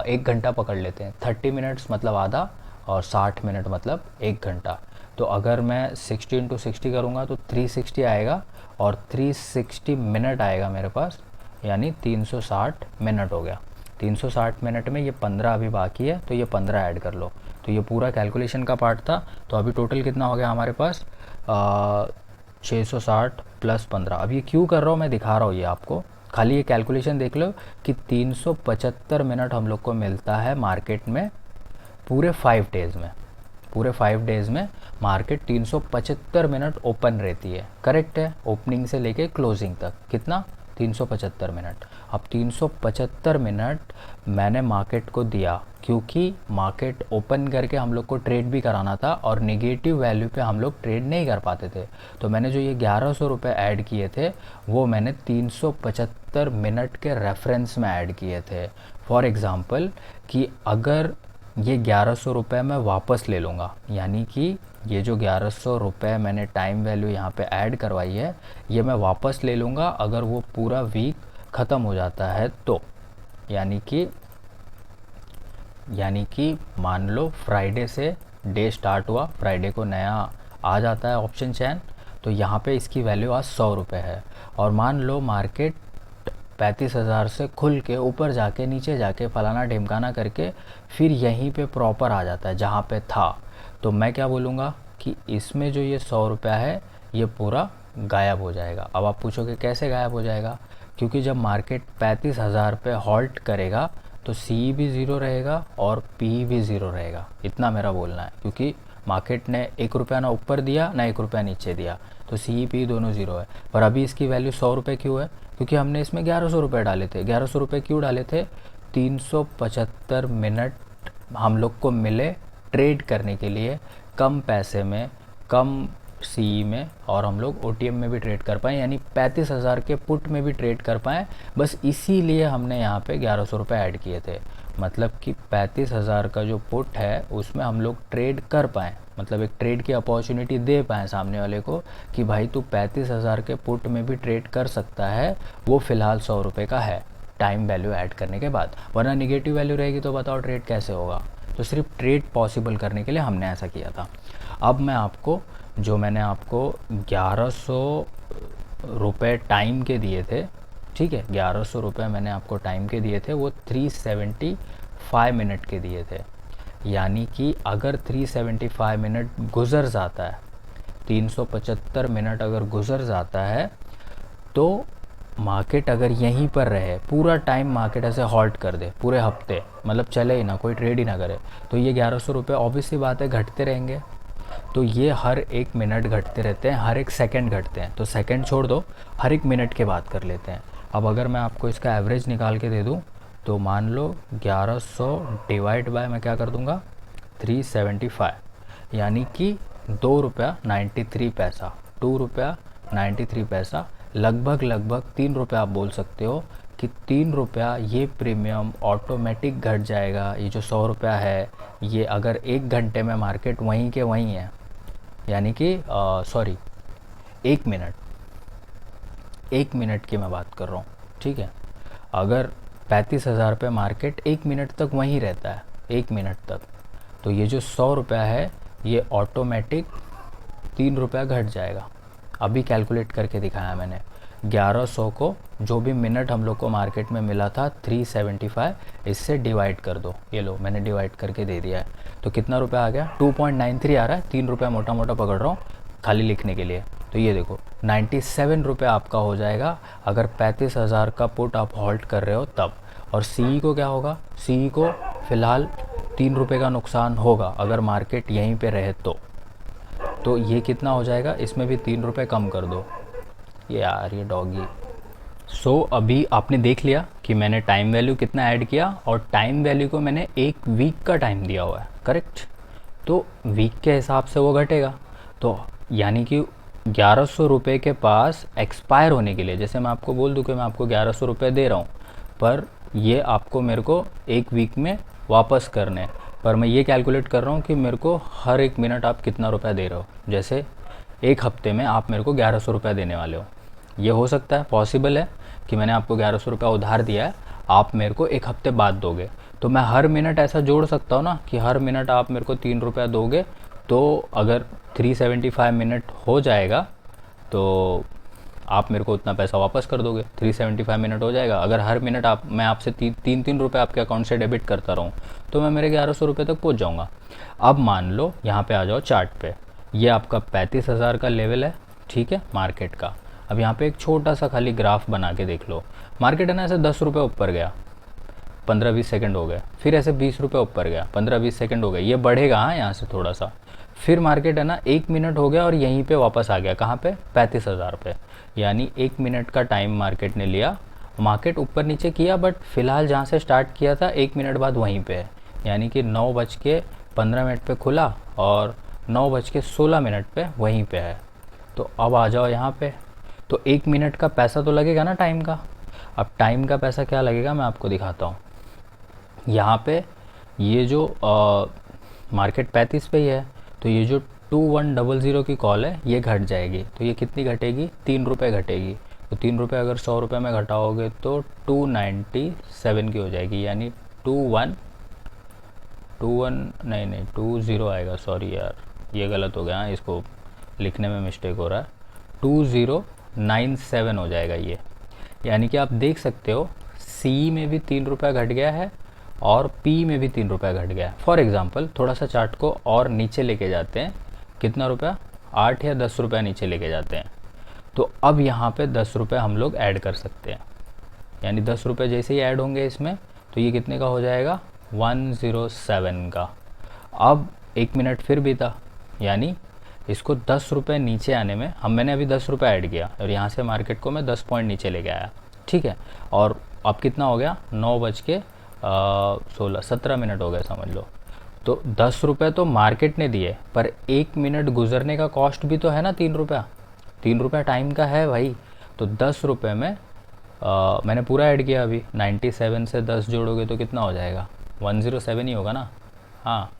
A: 1 घंटा पकड़ लेते हैं। 30 मिनट्स मतलब आधा और 60 मिनट मतलब 1 घंटा। तो अगर मैं 60 इंटू 60 करूँगा तो 360 आएगा और 360 मिनट आएगा मेरे पास, यानी 360 मिनट हो गया। 360 मिनट में ये 15 अभी बाकी है तो ये 15 ऐड कर लो। तो ये पूरा कैलकुलेशन का पार्ट था। तो अभी टोटल कितना हो गया हमारे पास 660 प्लस 15। अब ये क्यों कर रहा हूँ मैं दिखा रहा हूँ ये आपको, खाली ये कैलकुलेशन देख लो कि 375 मिनट हम लोग को मिलता है मार्केट में पूरे 5 डेज़ में। पूरे 5 डेज़ में मार्केट 375 मिनट ओपन रहती है, करेक्ट है? ओपनिंग से लेके क्लोजिंग तक कितना 375 मिनट। अब 375 मिनट मैंने मार्केट को दिया क्योंकि मार्केट ओपन करके हम लोग को ट्रेड भी कराना था और नेगेटिव वैल्यू पे हम लोग ट्रेड नहीं कर पाते थे। तो मैंने जो ये 1100 रुपये ऐड किए थे वो मैंने 375 मिनट के रेफरेंस में ऐड किए थे। फॉर एग्ज़ाम्पल कि अगर ये 1100 रुपये मैं वापस ले लूँगा, यानी कि ये जो 1100 रुपये मैंने टाइम वैल्यू यहाँ पे ऐड करवाई है ये मैं वापस ले लूँगा अगर वो पूरा वीक ख़त्म हो जाता है तो। यानी कि मान लो फ्राइडे से डे स्टार्ट हुआ, फ्राइडे को नया आ जाता है ऑप्शन चैन, तो यहाँ पे इसकी वैल्यू आज 100 रुपये है। और मान लो मार्केट 35,000 से खुल के ऊपर जाके नीचे जाके फलाना ढिमकाना करके फिर यहीं पे प्रॉपर आ जाता है जहाँ पे था, तो मैं क्या बोलूँगा कि इसमें जो ये 100 रुपया है ये पूरा गायब हो जाएगा। अब आप पूछोगे कैसे गायब हो जाएगा? क्योंकि जब मार्केट 35,000 पे हॉल्ट करेगा तो सी भी ज़ीरो रहेगा और पी भी ज़ीरो रहेगा, इतना मेरा बोलना है। क्योंकि मार्केट ने 1 रुपया ना ऊपर दिया ना 1 रुपया नीचे दिया, तो सी पी दोनों ज़ीरो है। पर अभी इसकी वैल्यू 100 रुपये क्यों है? क्योंकि हमने इसमें 1100 रुपये डाले थे। 1100 रुपये क्यों डाले थे? 375 मिनट हम लोग को मिले ट्रेड करने के लिए कम पैसे में, कम सी में, और हम लोग OTM में भी ट्रेड कर पाएँ, यानी 35,000 के पुट में भी ट्रेड कर पाएँ। बस इसीलिए हमने यहाँ पे 1100 रुपये ऐड किए थे। मतलब कि 35,000 का जो पुट है उसमें हम लोग ट्रेड कर पाएँ, मतलब एक ट्रेड की अपॉर्चुनिटी दे पाएँ सामने वाले को कि भाई तू 35,000 के पुट में भी ट्रेड कर सकता है। वो फ़िलहाल 100 रुपये का है टाइम वैल्यू ऐड करने के बाद, वरना निगेटिव वैल्यू रहेगी तो बताओ ट्रेड कैसे होगा? तो सिर्फ ट्रेड पॉसिबल करने के लिए हमने ऐसा किया था। अब मैं आपको जो मैंने आपको 1100 रुपये टाइम के दिए थे, ठीक है, 1100 रुपये मैंने आपको टाइम के दिए थे, वो 375 मिनट के दिए थे। यानी कि अगर 375 मिनट गुज़र जाता है, 375 मिनट अगर गुज़र जाता है तो मार्केट अगर यहीं पर रहे पूरा टाइम, मार्केट ऐसे हॉल्ट कर दे पूरे हफ्ते, मतलब चले ही ना, कोई ट्रेड ही ना करे, तो ये 1100 रुपये ऑब्वियस सी बात है घटते रहेंगे। तो ये हर 1 मिनट घटते रहते हैं, हर 1 सेकंड घटते हैं। तो सेकंड छोड़ दो, हर 1 मिनट के बात कर लेते हैं। अब अगर मैं आपको इसका एवरेज निकाल के दे दूं तो मान लो 1100 डिवाइड बाय मैं क्या कर दूंगा 375, यानी कि 2 रुपया 93 पैसा, 2 रुपया 93 पैसा, लगभग 3 रुपया आप बोल सकते हो कि 3 रुपया ये प्रीमियम ऑटोमेटिक घट जाएगा। ये जो 100 रुपया है ये अगर 1 घंटे में मार्केट वहीं के वहीं है, यानी कि 1 मिनट, 1 मिनट की मैं बात कर रहा हूँ, ठीक है। अगर 35,000 पे मार्केट 1 मिनट तक वहीं रहता है, 1 मिनट तक, तो ये जो 100 रुपया है ये ऑटोमेटिक 3 रुपया घट जाएगा। अभी कैलकुलेट करके दिखाया मैंने। 1100 को जो भी मिनट हम लोग को मार्केट में मिला था 375, इससे डिवाइड कर दो। ये लो मैंने डिवाइड करके दे दिया है, तो कितना रुपया आ गया 2.93 आ रहा है। 3 रुपया मोटा मोटा पकड़ रहा हूँ खाली लिखने के लिए। तो ये देखो 97 रुपये आपका हो जाएगा अगर 35,000 का पुट आप होल्ड कर रहे हो तब। और सी को क्या होगा, सी को फ़िलहाल ₹3 का नुकसान होगा अगर मार्केट यहीं पे रहे तो ये कितना हो जाएगा, इसमें भी ₹3 कम कर दो। ये यार ये डॉगी। सो अभी आपने देख लिया कि मैंने टाइम वैल्यू कितना ऐड किया और टाइम वैल्यू को मैंने एक वीक का टाइम दिया हुआ है, करेक्ट। तो वीक के हिसाब से वो घटेगा। तो यानी कि ₹1100 के पास एक्सपायर होने के लिए, जैसे मैं आपको बोल दूं कि मैं आपको ₹1100 दे रहा हूँ, पर ये आपको मेरे को एक वीक में वापस करने हैं, पर मैं ये कैलकुलेट कर रहा हूँ कि मेरे को हर एक मिनट आप कितना रुपया दे रहे हो। जैसे एक हफ्ते में आप मेरे को ₹1100 देने वाले हो। ये हो सकता है, पॉसिबल है कि मैंने आपको ₹1100 उधार दिया है, आप मेरे को एक हफ्ते बाद दोगे। तो मैं हर मिनट ऐसा जोड़ सकता हूँ ना कि हर मिनट आप मेरे को ₹3 दोगे। तो अगर 375 मिनट हो जाएगा तो आप मेरे को उतना पैसा वापस कर दोगे। 375 मिनट हो जाएगा। अगर हर मिनट मैं आपसे तीन रुपये आपके अकाउंट से डेबिट करता रहूँ तो मैं मेरे ₹1100 तक पहुँच जाऊँगा। अब मान लो यहाँ पे आ जाओ चार्ट पे, ये आपका 35,000 का लेवल है, ठीक है, मार्केट का। अब यहाँ पे एक छोटा सा खाली ग्राफ बना के देख लो। मार्केट है ना ऐसे ₹10 ऊपर गया, 15-20 सेकंड हो गए, फिर ऐसे ₹20 ऊपर गया, 15-20 सेकंड हो गए, ये बढ़ेगा हाँ यहाँ से थोड़ा सा। फिर मार्केट है ना 1 मिनट हो गया और यहीं पे वापस आ गया, कहाँ पे, 35,000 पे। यानी 1 मिनट का टाइम मार्केट ने लिया, मार्केट ऊपर नीचे किया, बट फिलहाल जहाँ से स्टार्ट किया था 1 मिनट बाद वहीं पे है। यानी कि 9:15 पे खुला और 9:16 पे वहीं पे है। तो अब आ जाओ यहाँ पे। तो 1 मिनट का पैसा तो लगेगा ना टाइम का। अब टाइम का पैसा क्या लगेगा मैं आपको दिखाता हूँ। यहाँ पे ये जो मार्केट 35 पे ही है, तो ये जो 2100 की कॉल है ये घट जाएगी। तो ये कितनी घटेगी, ₹3 घटेगी। तो ₹3 अगर ₹100 में घटाओगे तो 297 की हो जाएगी। यानी 20 आएगा, सॉरी यार ये गलत हो गया, इसको लिखने में मिस्टेक हो रहा है, 2097 हो जाएगा ये। यानी कि आप देख सकते हो सी में भी ₹3 घट गया है और पी में भी ₹3 घट गया है। फॉर एग्ज़ाम्पल थोड़ा सा चार्ट को और नीचे लेके जाते हैं, कितना रुपया, 8 या 10 रुपया नीचे लेके जाते हैं। तो अब यहाँ पे 10 रुपये हम लोग ऐड कर सकते हैं। यानी 10 रुपये जैसे ही ऐड होंगे इसमें तो ये कितने का हो जाएगा, 107 का। अब 1 मिनट फिर बीता, यानी इसको 10 रुपये नीचे आने में मैंने अभी 10 रुपये ऐड किया और यहाँ से मार्केट को मैं 10 पॉइंट नीचे लेके आया, ठीक है। और अब कितना हो गया, 9:17 मिनट हो गए समझ लो। तो 10 रुपये तो मार्केट ने दिए, पर 1 मिनट गुजरने का कॉस्ट भी तो है ना, ₹3 टाइम का है भाई। तो 10 रुपये में मैंने पूरा ऐड किया अभी, 97 से 10 जोड़ोगे तो कितना हो जाएगा, 107 ही होगा ना। हाँ,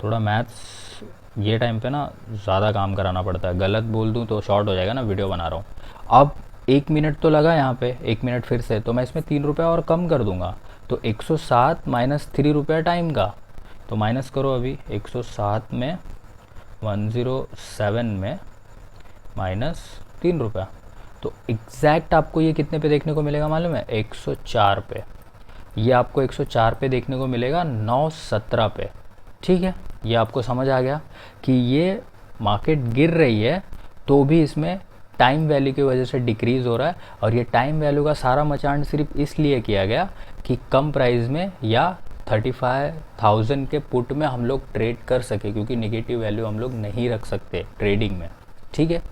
A: थोड़ा मैथ्स ये टाइम पे ना ज़्यादा काम कराना पड़ता है, गलत बोल दूँ तो शॉर्ट हो जाएगा ना, वीडियो बना रहा हूँ। अब 1 मिनट तो लगा यहाँ पे, 1 मिनट फिर से, तो मैं इसमें ₹3 और कम कर दूँगा। तो 107 माइनस ₹3 टाइम का, तो माइनस करो अभी, 107 में 107 में माइनस ₹3। तो एग्जैक्ट आपको ये कितने पे देखने को मिलेगा मालूम है, 104 पे। ये आपको 104 पे देखने को मिलेगा 9:17 पे, ठीक है। ये आपको समझ आ गया कि ये मार्केट गिर रही है तो भी इसमें टाइम वैल्यू की वजह से डिक्रीज़ हो रहा है। और ये टाइम वैल्यू का सारा मचान सिर्फ इसलिए किया गया कि कम प्राइस में या 35,000 के पुट में हम लोग ट्रेड कर सके, क्योंकि नेगेटिव वैल्यू हम लोग नहीं रख सकते ट्रेडिंग में, ठीक है।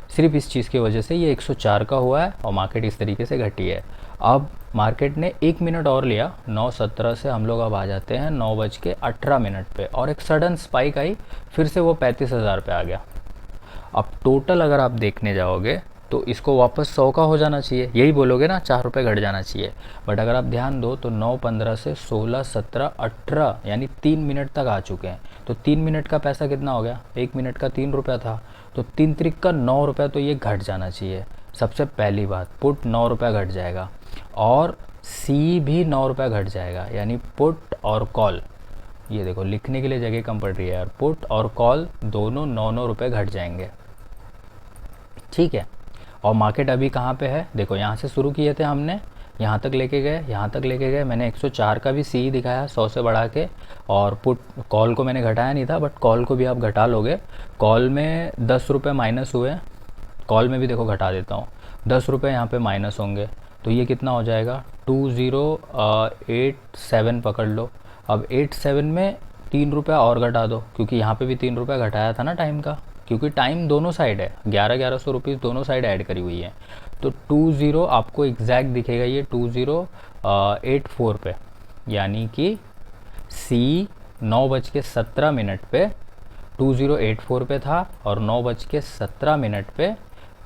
A: सिर्फ इस चीज़ की वजह से ये 104 का हुआ है और मार्केट इस तरीके से घटी है। अब मार्केट ने 1 मिनट और लिया, 9:17 से हम लोग अब आ जाते हैं 9:18 पे, और एक सडन स्पाइक आई, फिर से वो 35,000 पे आ गया। अब टोटल अगर आप देखने जाओगे तो इसको वापस 100 का हो जाना चाहिए, यही बोलोगे ना, ₹4 घट जाना चाहिए। बट अगर आप ध्यान दो तो 9:15 से 16, 17, 18 यानी 3 मिनट तक आ चुके हैं। तो 3 मिनट का पैसा कितना हो गया, 1 मिनट का ₹3 था, तो 3 त्रिक का ₹9 तो ये घट जाना चाहिए। सबसे पहली बात, पुट ₹9 घट जाएगा और सी भी ₹9 घट जाएगा। यानी पुट और कॉल, ये देखो लिखने के लिए जगह कम पड़ रही है यार, पुट और कॉल दोनों ₹9 घट जाएंगे, ठीक है। और मार्केट अभी कहाँ पे है, देखो यहाँ से शुरू किए थे हमने, यहाँ तक लेके गए, मैंने 104 का भी सी दिखाया 100 से बढ़ा के, और पुट कॉल को मैंने घटाया नहीं था, बट कॉल को भी आप घटा लोगे। कॉल में ₹10 माइनस हुए, कॉल में भी देखो घटा देता हूँ, ₹10 यहाँ पे माइनस होंगे, तो ये कितना हो जाएगा, 2087 पकड़ लो। अब 87 में 3 रुपया और घटा दो, क्योंकि यहाँ पे भी 3 रुपया घटाया था ना टाइम का, क्योंकि टाइम दोनों साइड है, 1100 रुपीज़ दोनों साइड ऐड करी हुई है। तो 20 आपको एग्जैक्ट दिखेगा ये 2084 पे, यानी कि सी 9:17 पे 2084 पे था और 9:17 पे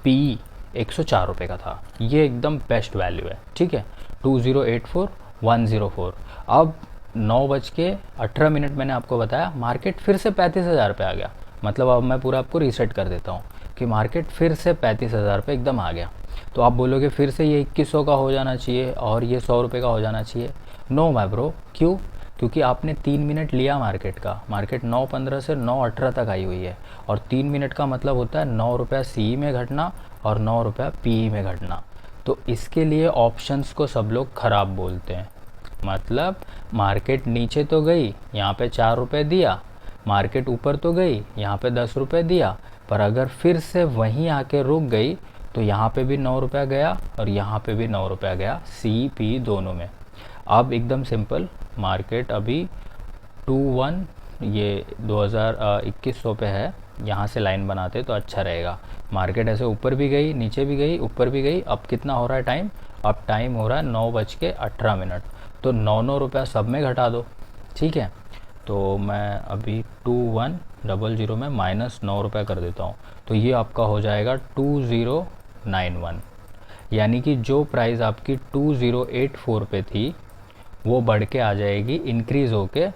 A: पी 104 का था। ये एकदम बेस्ट वैल्यू है, ठीक है। 2084104। अब 9:18 मैंने आपको बताया, मार्केट फिर से 35,000 पे आ गया। मतलब अब मैं पूरा आपको रीसेट कर देता हूँ कि मार्केट फिर से 35,000 पे एकदम आ गया। तो आप बोलोगे फिर से ये 2100 का हो जाना चाहिए और ये 100 रुपये का हो जाना चाहिए। नो माय ब्रो, क्यों? क्योंकि आपने 3 मिनट लिया मार्केट का, मार्केट 9:15 से 9:18 तक आई हुई है, और 3 मिनट का मतलब होता है 9 रुपया सी में घटना और 9 रुपया पी में घटना। तो इसके लिए ऑप्शंस को सब लोग ख़राब बोलते हैं। मतलब मार्केट नीचे तो गई, यहाँ पे 4 रुपये दिया, मार्केट ऊपर तो गई, यहाँ पे 10 रुपये दिया, पर अगर फिर से वहीं आके रुक गई तो यहाँ पे भी 9 रुपया गया और यहाँ पे भी 9 रुपया गया, सी पी दोनों में। अब एकदम सिंपल, मार्केट अभी 21 ये 2100 पे है, यहाँ से लाइन बनाते तो अच्छा रहेगा। मार्केट ऐसे ऊपर भी गई, नीचे भी गई, ऊपर भी गई। अब कितना हो रहा है टाइम? अब टाइम हो रहा है 9:18। तो 9 रुपया सब में घटा दो, ठीक है। तो मैं अभी 2100 में -9 रुपया कर देता हूँ, तो ये आपका हो जाएगा 2091। यानी कि जो प्राइस आपकी 2084 पे थी वो बढ़ के आ जाएगी, इंक्रीज़ होके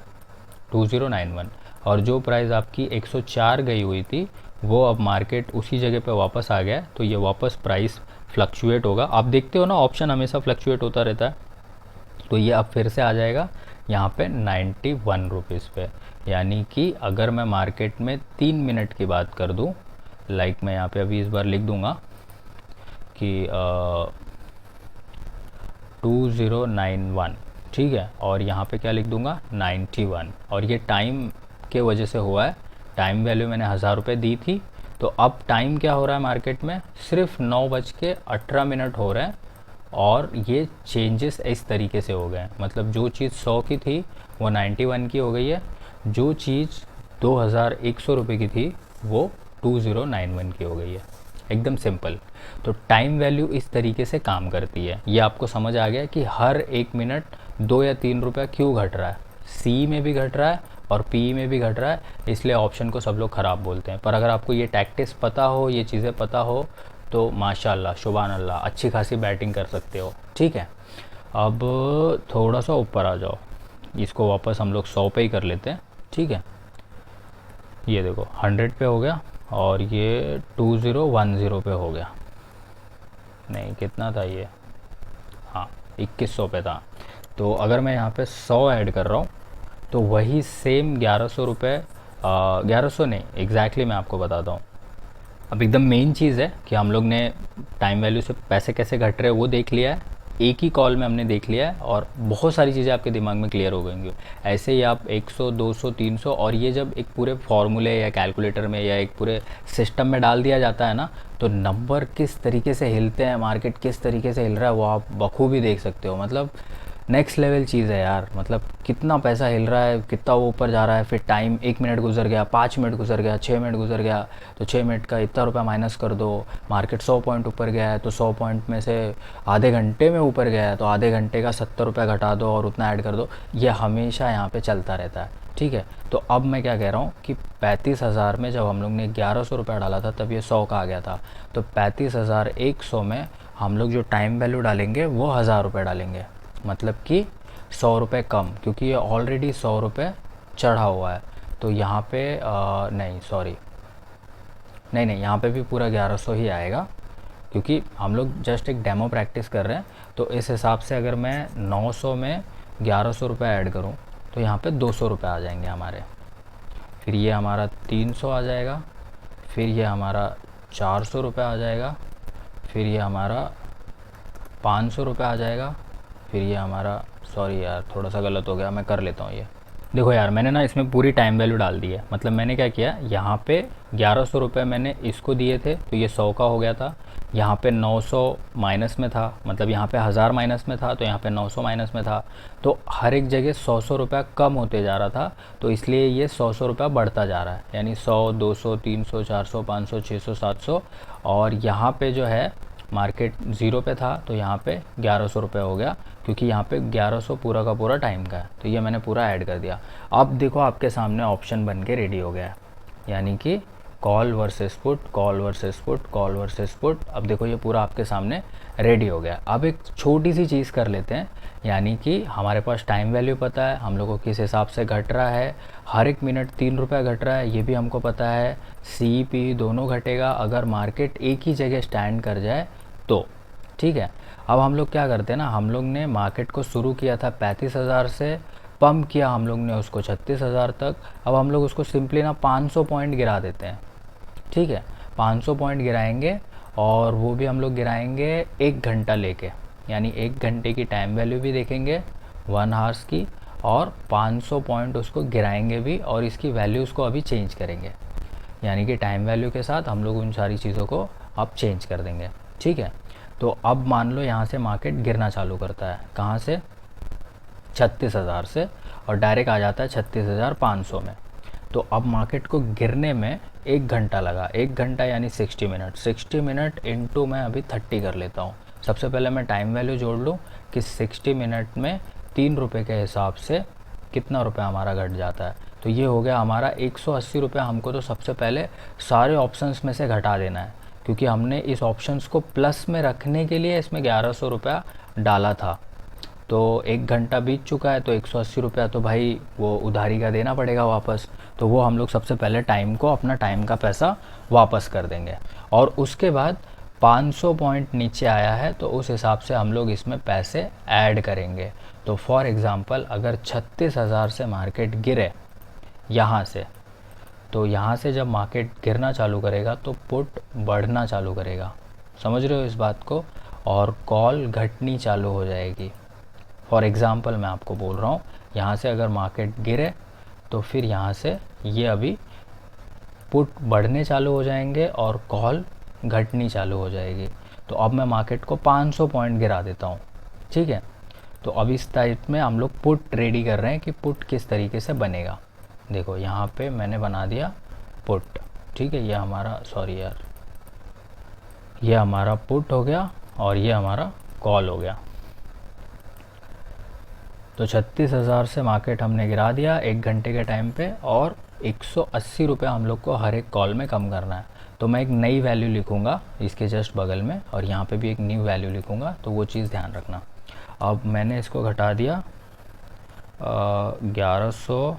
A: 2091। और जो प्राइस आपकी 104 गई हुई थी वो अब मार्केट उसी जगह पे वापस आ गया है, तो ये वापस प्राइस फ्लक्चुएट होगा। आप देखते हो ना, ऑप्शन हमेशा फ्लक्चुएट होता रहता है। तो ये अब फिर से आ जाएगा यहाँ पे 91 रुपीज़ पे। यानी कि अगर मैं मार्केट में 3 मिनट की बात कर दूँ, लाइक मैं यहाँ पे अभी इस बार लिख दूँगा कि 2091, ठीक है, और यहाँ पे क्या लिख दूँगा 91। और ये टाइम के वजह से हुआ है, टाइम वैल्यू मैंने 1000 रुपये दी थी। तो अब टाइम क्या हो रहा है मार्केट में? सिर्फ 9:18 हो रहे हैं, और ये चेंजेस इस तरीके से हो गए हैं। मतलब जो चीज़ 100 की थी वो 91 की हो गई है, जो चीज़ 2100 रुपये की थी वो 2091 की हो गई है। एकदम सिंपल। तो टाइम वैल्यू इस तरीके से काम करती है। ये आपको समझ आ गया कि हर 1 मिनट 2 या 3 रुपया क्यों घट रहा है, सी में भी घट रहा है और पी में भी घट रहा है, इसलिए ऑप्शन को सब लोग ख़राब बोलते हैं। पर अगर आपको ये टैक्टिक्स पता हो, ये चीज़ें पता हो, तो माशाल्लाह शुभान अल्लाह अच्छी खासी बैटिंग कर सकते हो, ठीक है। अब थोड़ा सा ऊपर आ जाओ, इसको वापस हम लोग 100 पे ही कर लेते हैं, ठीक है। ये देखो 100 पे हो गया और ये 2010 पे हो गया। नहीं, कितना था ये? हाँ, 2100 पे था। तो अगर मैं यहाँ पे 100 ऐड कर रहा हूँ तो वही सेम 1100 रुपये, 1100 नहीं, एग्जैक्टली मैं आपको बताता हूँ। अब एकदम मेन चीज़ है कि हम लोग ने टाइम वैल्यू से पैसे कैसे घट रहे हैं वो देख लिया है, एक ही कॉल में हमने देख लिया है, और बहुत सारी चीज़ें आपके दिमाग में क्लियर हो गएंगी। ऐसे ही आप 100, 200, 300, और ये जब एक पूरे फॉर्मूले या कैलकुलेटर में या एक पूरे सिस्टम में डाल दिया जाता है ना, तो नंबर किस तरीके से हिलते हैं, मार्केट किस तरीके से हिल रहा है, वो आप बखूबी देख सकते हो। मतलब नेक्स्ट लेवल चीज़ है यार। मतलब कितना पैसा हिल रहा है, कितना वो ऊपर जा रहा है, फिर टाइम 1 मिनट गुजर गया, 5 मिनट गुजर गया, 6 मिनट गुजर गया, तो 6 मिनट का इतना रुपया माइनस कर दो। मार्केट 100 पॉइंट ऊपर गया है तो 100 पॉइंट में से आधे घंटे में ऊपर गया है तो आधे घंटे का 70 रुपया घटा दो और उतना ऐड कर दो। ये हमेशा यहाँ पे चलता रहता है, ठीक है। तो अब मैं क्या कह रहा हूँ कि 35,000 में जब हम लोग ने 1100 रुपया डाला था तब ये 100 का आ गया था। तो 35,100 में हम लोग जो टाइम वैल्यू डालेंगे वो 1000 रुपये डालेंगे, मतलब कि 100 रुपये कम, क्योंकि ये ऑलरेडी 100 रुपये चढ़ा हुआ है। तो यहाँ पे नहीं, सॉरी, नहीं, यहाँ पे भी पूरा 1100 ही आएगा, क्योंकि हम लोग जस्ट एक डेमो प्रैक्टिस कर रहे हैं। तो इस हिसाब से अगर मैं 900 में 1100 रुपये ऐड करूँ तो यहाँ पे 200 रुपये आ जाएंगे हमारे। फिर ये हमारा 300 आ जाएगा, फिर ये हमारा 400 रुपये आ जाएगा, फिर ये हमारा 500 रुपये आ जाएगा, फिर ये हमारा, सॉरी यार थोड़ा सा गलत हो गया, मैं कर लेता हूँ ये, देखो यार, मैंने ना इसमें पूरी टाइम वैल्यू डाल दी है। मतलब मैंने क्या किया, यहाँ पे 1100 रुपये मैंने इसको दिए थे तो ये 100 का हो गया था। यहाँ पे 900 माइनस में था, मतलब यहाँ पे 1000 माइनस में था तो यहाँ पे 900 माइनस में था। तो हर एक जगह 100 रुपया कम होते जा रहा था, तो इसलिए ये 100 रुपया बढ़ता जा रहा है। यानी 100, 200, 300, 400, 500, 600, 700। और यहाँ पे जो है मार्केट ज़ीरो पे था तो यहाँ पे 1100 रुपये हो गया, क्योंकि यहाँ पे 1100 पूरा का पूरा टाइम का है। तो ये मैंने पूरा ऐड कर दिया। अब देखो आपके सामने ऑप्शन बन के रेडी हो गया है, यानी कि call versus put, call versus put, call versus put. अब देखो ये पूरा आपके सामने रेडी हो गया। अब एक छोटी सी चीज़ कर लेते हैं, यानी कि हमारे पास टाइम वैल्यू पता है, हम लोगों को किस हिसाब से घट रहा है। हर एक मिनट 3 रुपये घट रहा है, ये भी हमको पता है। सी पी दोनों घटेगा अगर मार्केट एक ही जगह स्टैंड कर जाए तो। ठीक है, अब हम लोग क्या करते हैं ना, हम लोग ने मार्केट को शुरू किया था 35,000 से, पम्प किया हम लोग ने उसको 36,000 तक। अब हम लोग उसको सिंपली ना 500 पॉइंट गिरा देते हैं। ठीक है, 500 पॉइंट गिराएंगे, और वो भी हम लोग गिराएंगे 1 घंटा लेके, यानी 1 घंटे की टाइम वैल्यू भी देखेंगे 1 आवर्स की, और 500 पॉइंट उसको गिराएंगे भी, और इसकी वैल्यूज़ को अभी चेंज करेंगे। यानी कि टाइम वैल्यू के साथ हम लोग उन सारी चीज़ों को अब चेंज कर देंगे। ठीक है, तो अब मान लो यहाँ से मार्केट गिरना चालू करता है, कहाँ से, 36,000 से, और डायरेक्ट आ जाता है 36,500 में। तो अब मार्केट को गिरने में 1 घंटा लगा। 1 घंटा यानी 60 मिनट। 60 मिनट इंटू मैं अभी 30 कर लेता हूँ। सबसे पहले मैं टाइम वैल्यू जोड़ लूँ कि 60 मिनट में 3 रुपये के हिसाब से कितना रुपया हमारा घट जाता है। तो ये हो गया हमारा 180 रुपये। हमको तो सबसे पहले सारे ऑप्शंस में से घटा देना है, क्योंकि हमने इस ऑप्शंस को प्लस में रखने के लिए इसमें 1100 रुपया डाला था। तो 1 घंटा बीत चुका है, तो 180 रुपया तो भाई वो उधारी का देना पड़ेगा वापस। तो वो हम लोग सबसे पहले टाइम को, अपना टाइम का पैसा वापस कर देंगे। और उसके बाद 500 पॉइंट नीचे आया है तो उस हिसाब से हम लोग इसमें पैसे ऐड करेंगे। तो फॉर एग्ज़ाम्पल अगर 36,000 से मार्केट गिरे यहाँ से, तो यहाँ से जब मार्केट गिरना चालू करेगा तो पुट बढ़ना चालू करेगा। समझ रहे हो इस बात को, और कॉल घटनी चालू हो जाएगी। फॉर एग्ज़ाम्पल मैं आपको बोल रहा हूँ, यहाँ से अगर मार्केट गिरे तो फिर यहाँ से ये अभी पुट बढ़ने चालू हो जाएंगे और कॉल घटनी चालू हो जाएगी। तो अब मैं मार्केट को 500 पॉइंट गिरा देता हूँ। ठीक है, तो अब इस टाइप में हम लोग पुट रेडी कर रहे हैं कि पुट किस तरीके से बनेगा। देखो यहाँ पे मैंने बना दिया पुट। ठीक है, ये हमारा, सॉरी यार, ये हमारा पुट हो गया और ये हमारा कॉल हो गया। तो 36,000 से मार्केट हमने गिरा दिया 1 घंटे के टाइम पे, और 180 रुपये हम लोग को हर एक कॉल में कम करना है। तो मैं एक नई वैल्यू लिखूँगा इसके जस्ट बगल में, और यहाँ पे भी एक न्यू वैल्यू लिखूँगा, तो वो चीज़ ध्यान रखना। अब मैंने इसको घटा दिया 1100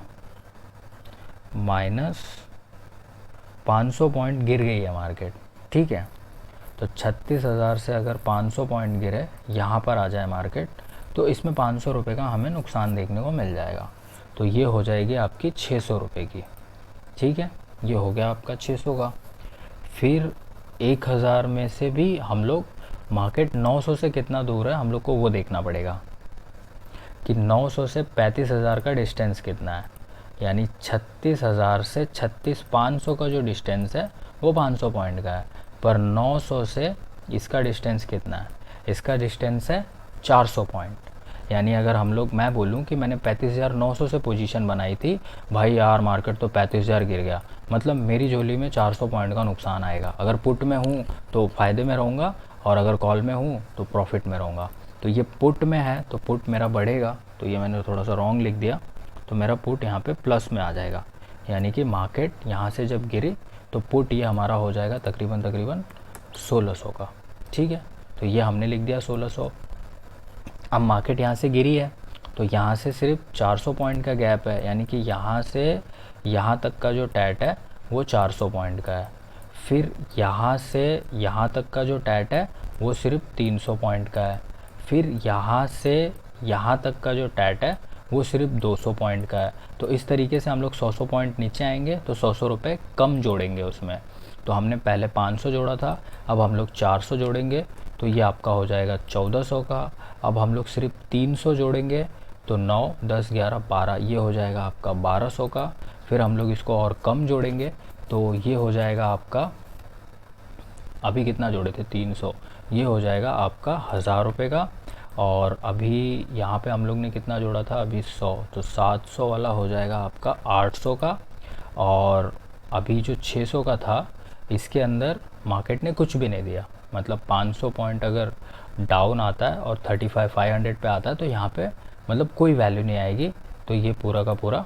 A: माइनस 500 पॉइंट गिर गई है मार्केट। ठीक है, तो 36,000 से अगर 500 पॉइंट गिरे, यहाँ पर आ जाए मार्केट, तो इसमें 500 रुपये का हमें नुकसान देखने को मिल जाएगा। तो ये हो जाएगी आपकी 600 रुपये की। ठीक है, ये हो गया आपका 600 का। फिर 1000 में से भी हम लोग, मार्केट 900 से कितना दूर है हम लोग को वो देखना पड़ेगा, कि 900 से 35,000 का डिस्टेंस कितना है। यानी 36,000 से 36,500 का जो डिस्टेंस है वो 500 पॉइंट का है, पर 900 से इसका डिस्टेंस कितना है, इसका डिस्टेंस है 400 पॉइंट। यानी अगर हम लोग, मैं बोलूँ कि मैंने 35,900 से पोजीशन बनाई थी, भाई यार मार्केट तो 35,000 गिर गया, मतलब मेरी झोली में 400 पॉइंट का नुकसान आएगा। अगर पुट में हूँ तो फ़ायदे में रहूँगा, और अगर कॉल में हूँ तो प्रॉफिट में रहूँगा। तो ये पुट में है तो पुट मेरा बढ़ेगा, तो ये मैंने थोड़ा सा रॉन्ग लिख दिया, तो मेरा पुट यहाँ पे प्लस में आ जाएगा। यानी कि मार्केट यहाँ से जब गिरी तो पुट ये हमारा हो जाएगा तकरीबन 1600 का। ठीक है, तो ये हमने लिख दिया 1600। अब मार्केट यहाँ से गिरी है तो यहाँ से सिर्फ 400 पॉइंट का गैप है, यानी कि यहाँ से यहाँ तक का जो टैट है वो 400 पॉइंट का है। फिर यहाँ से यहाँ तक का जो टैट है वो सिर्फ 300 पॉइंट का है। फिर यहाँ से यहाँ तक का जो टैट है वो सिर्फ 200 पॉइंट का है। तो इस तरीके से हम लोग 100 पॉइंट नीचे आएंगे तो 100 रुपये कम जोड़ेंगे उसमें। तो हमने पहले 500 जोड़ा था, अब हम लोग 400 जोड़ेंगे, तो ये आपका हो जाएगा 1400 का। अब हम लोग सिर्फ 300 जोड़ेंगे तो 9, 10, 11, 12 ये हो जाएगा आपका 1200 का। फिर हम लोग इसको और कम जोड़ेंगे तो ये हो जाएगा आपका, अभी कितना जोड़े थे 300, ये हो जाएगा आपका 1000 रुपये का। और अभी यहाँ पे हम लोग ने कितना जोड़ा था अभी 100, तो 700 वाला हो जाएगा आपका 800 का। और अभी जो 600 का था इसके अंदर मार्केट ने कुछ भी नहीं दिया, मतलब 500 पॉइंट अगर डाउन आता है और 35,500 पे आता है तो यहाँ पे मतलब कोई वैल्यू नहीं आएगी, तो ये पूरा का पूरा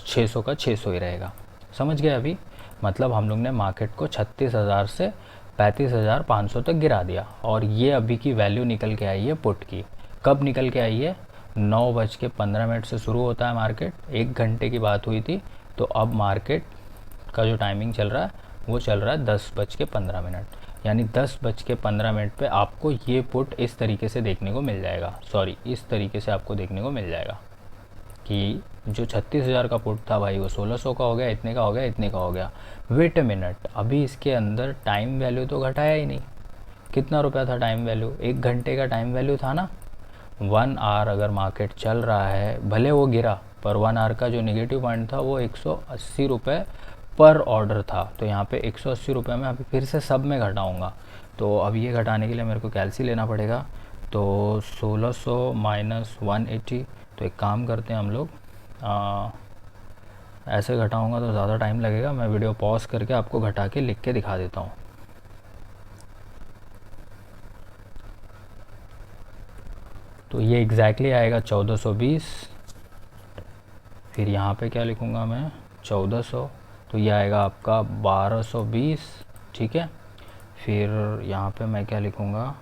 A: 600 का 600 ही रहेगा। समझ गए अभी? मतलब हम लोग ने मार्केट को 36,000 से 35,500 तक गिरा दिया। और ये अभी की वैल्यू निकल के आई है पुट की। कब निकल के आई है? 9:15 से शुरू होता है मार्केट, 1 घंटे की बात हुई थी। तो अब मार्केट का जो टाइमिंग चल रहा है वो चल रहा है 10:15, यानी 10:15 पे आपको ये पुट इस तरीके से देखने को मिल जाएगा, सॉरी इस तरीके से आपको देखने को मिल जाएगा कि जो 36,000 का पुट था भाई वो 1600 का हो गया, इतने का हो गया, इतने का हो गया। वेट अ मिनट, अभी इसके अंदर टाइम वैल्यू तो घटाया ही नहीं। कितना रुपया था टाइम वैल्यू? 1 घंटे का टाइम वैल्यू था ना। 1 आवर अगर मार्केट चल रहा है, भले वो गिरा, पर 1 आवर का जो निगेटिव पॉइंट था वो 180 रुपये पर ऑर्डर था। तो यहाँ पे 180 रुपये में अभी फिर से सब में घटाऊँगा, तो अब ये घटाने के लिए मेरे को कैलसी लेना पड़ेगा। तो 1600 माइनस 180, तो एक काम करते हैं हम लोग, ऐसे घटाऊँगा तो ज़्यादा टाइम लगेगा, मैं वीडियो पॉज करके आपको घटा के लिख के दिखा देता हूँ। तो ये एग्जैक्टली आएगा 1420। फिर यहाँ पे क्या लिखूँगा मैं? 1400, तो ये आएगा आपका 1220, ठीक है। फिर यहाँ पे मैं क्या लिखूँगा?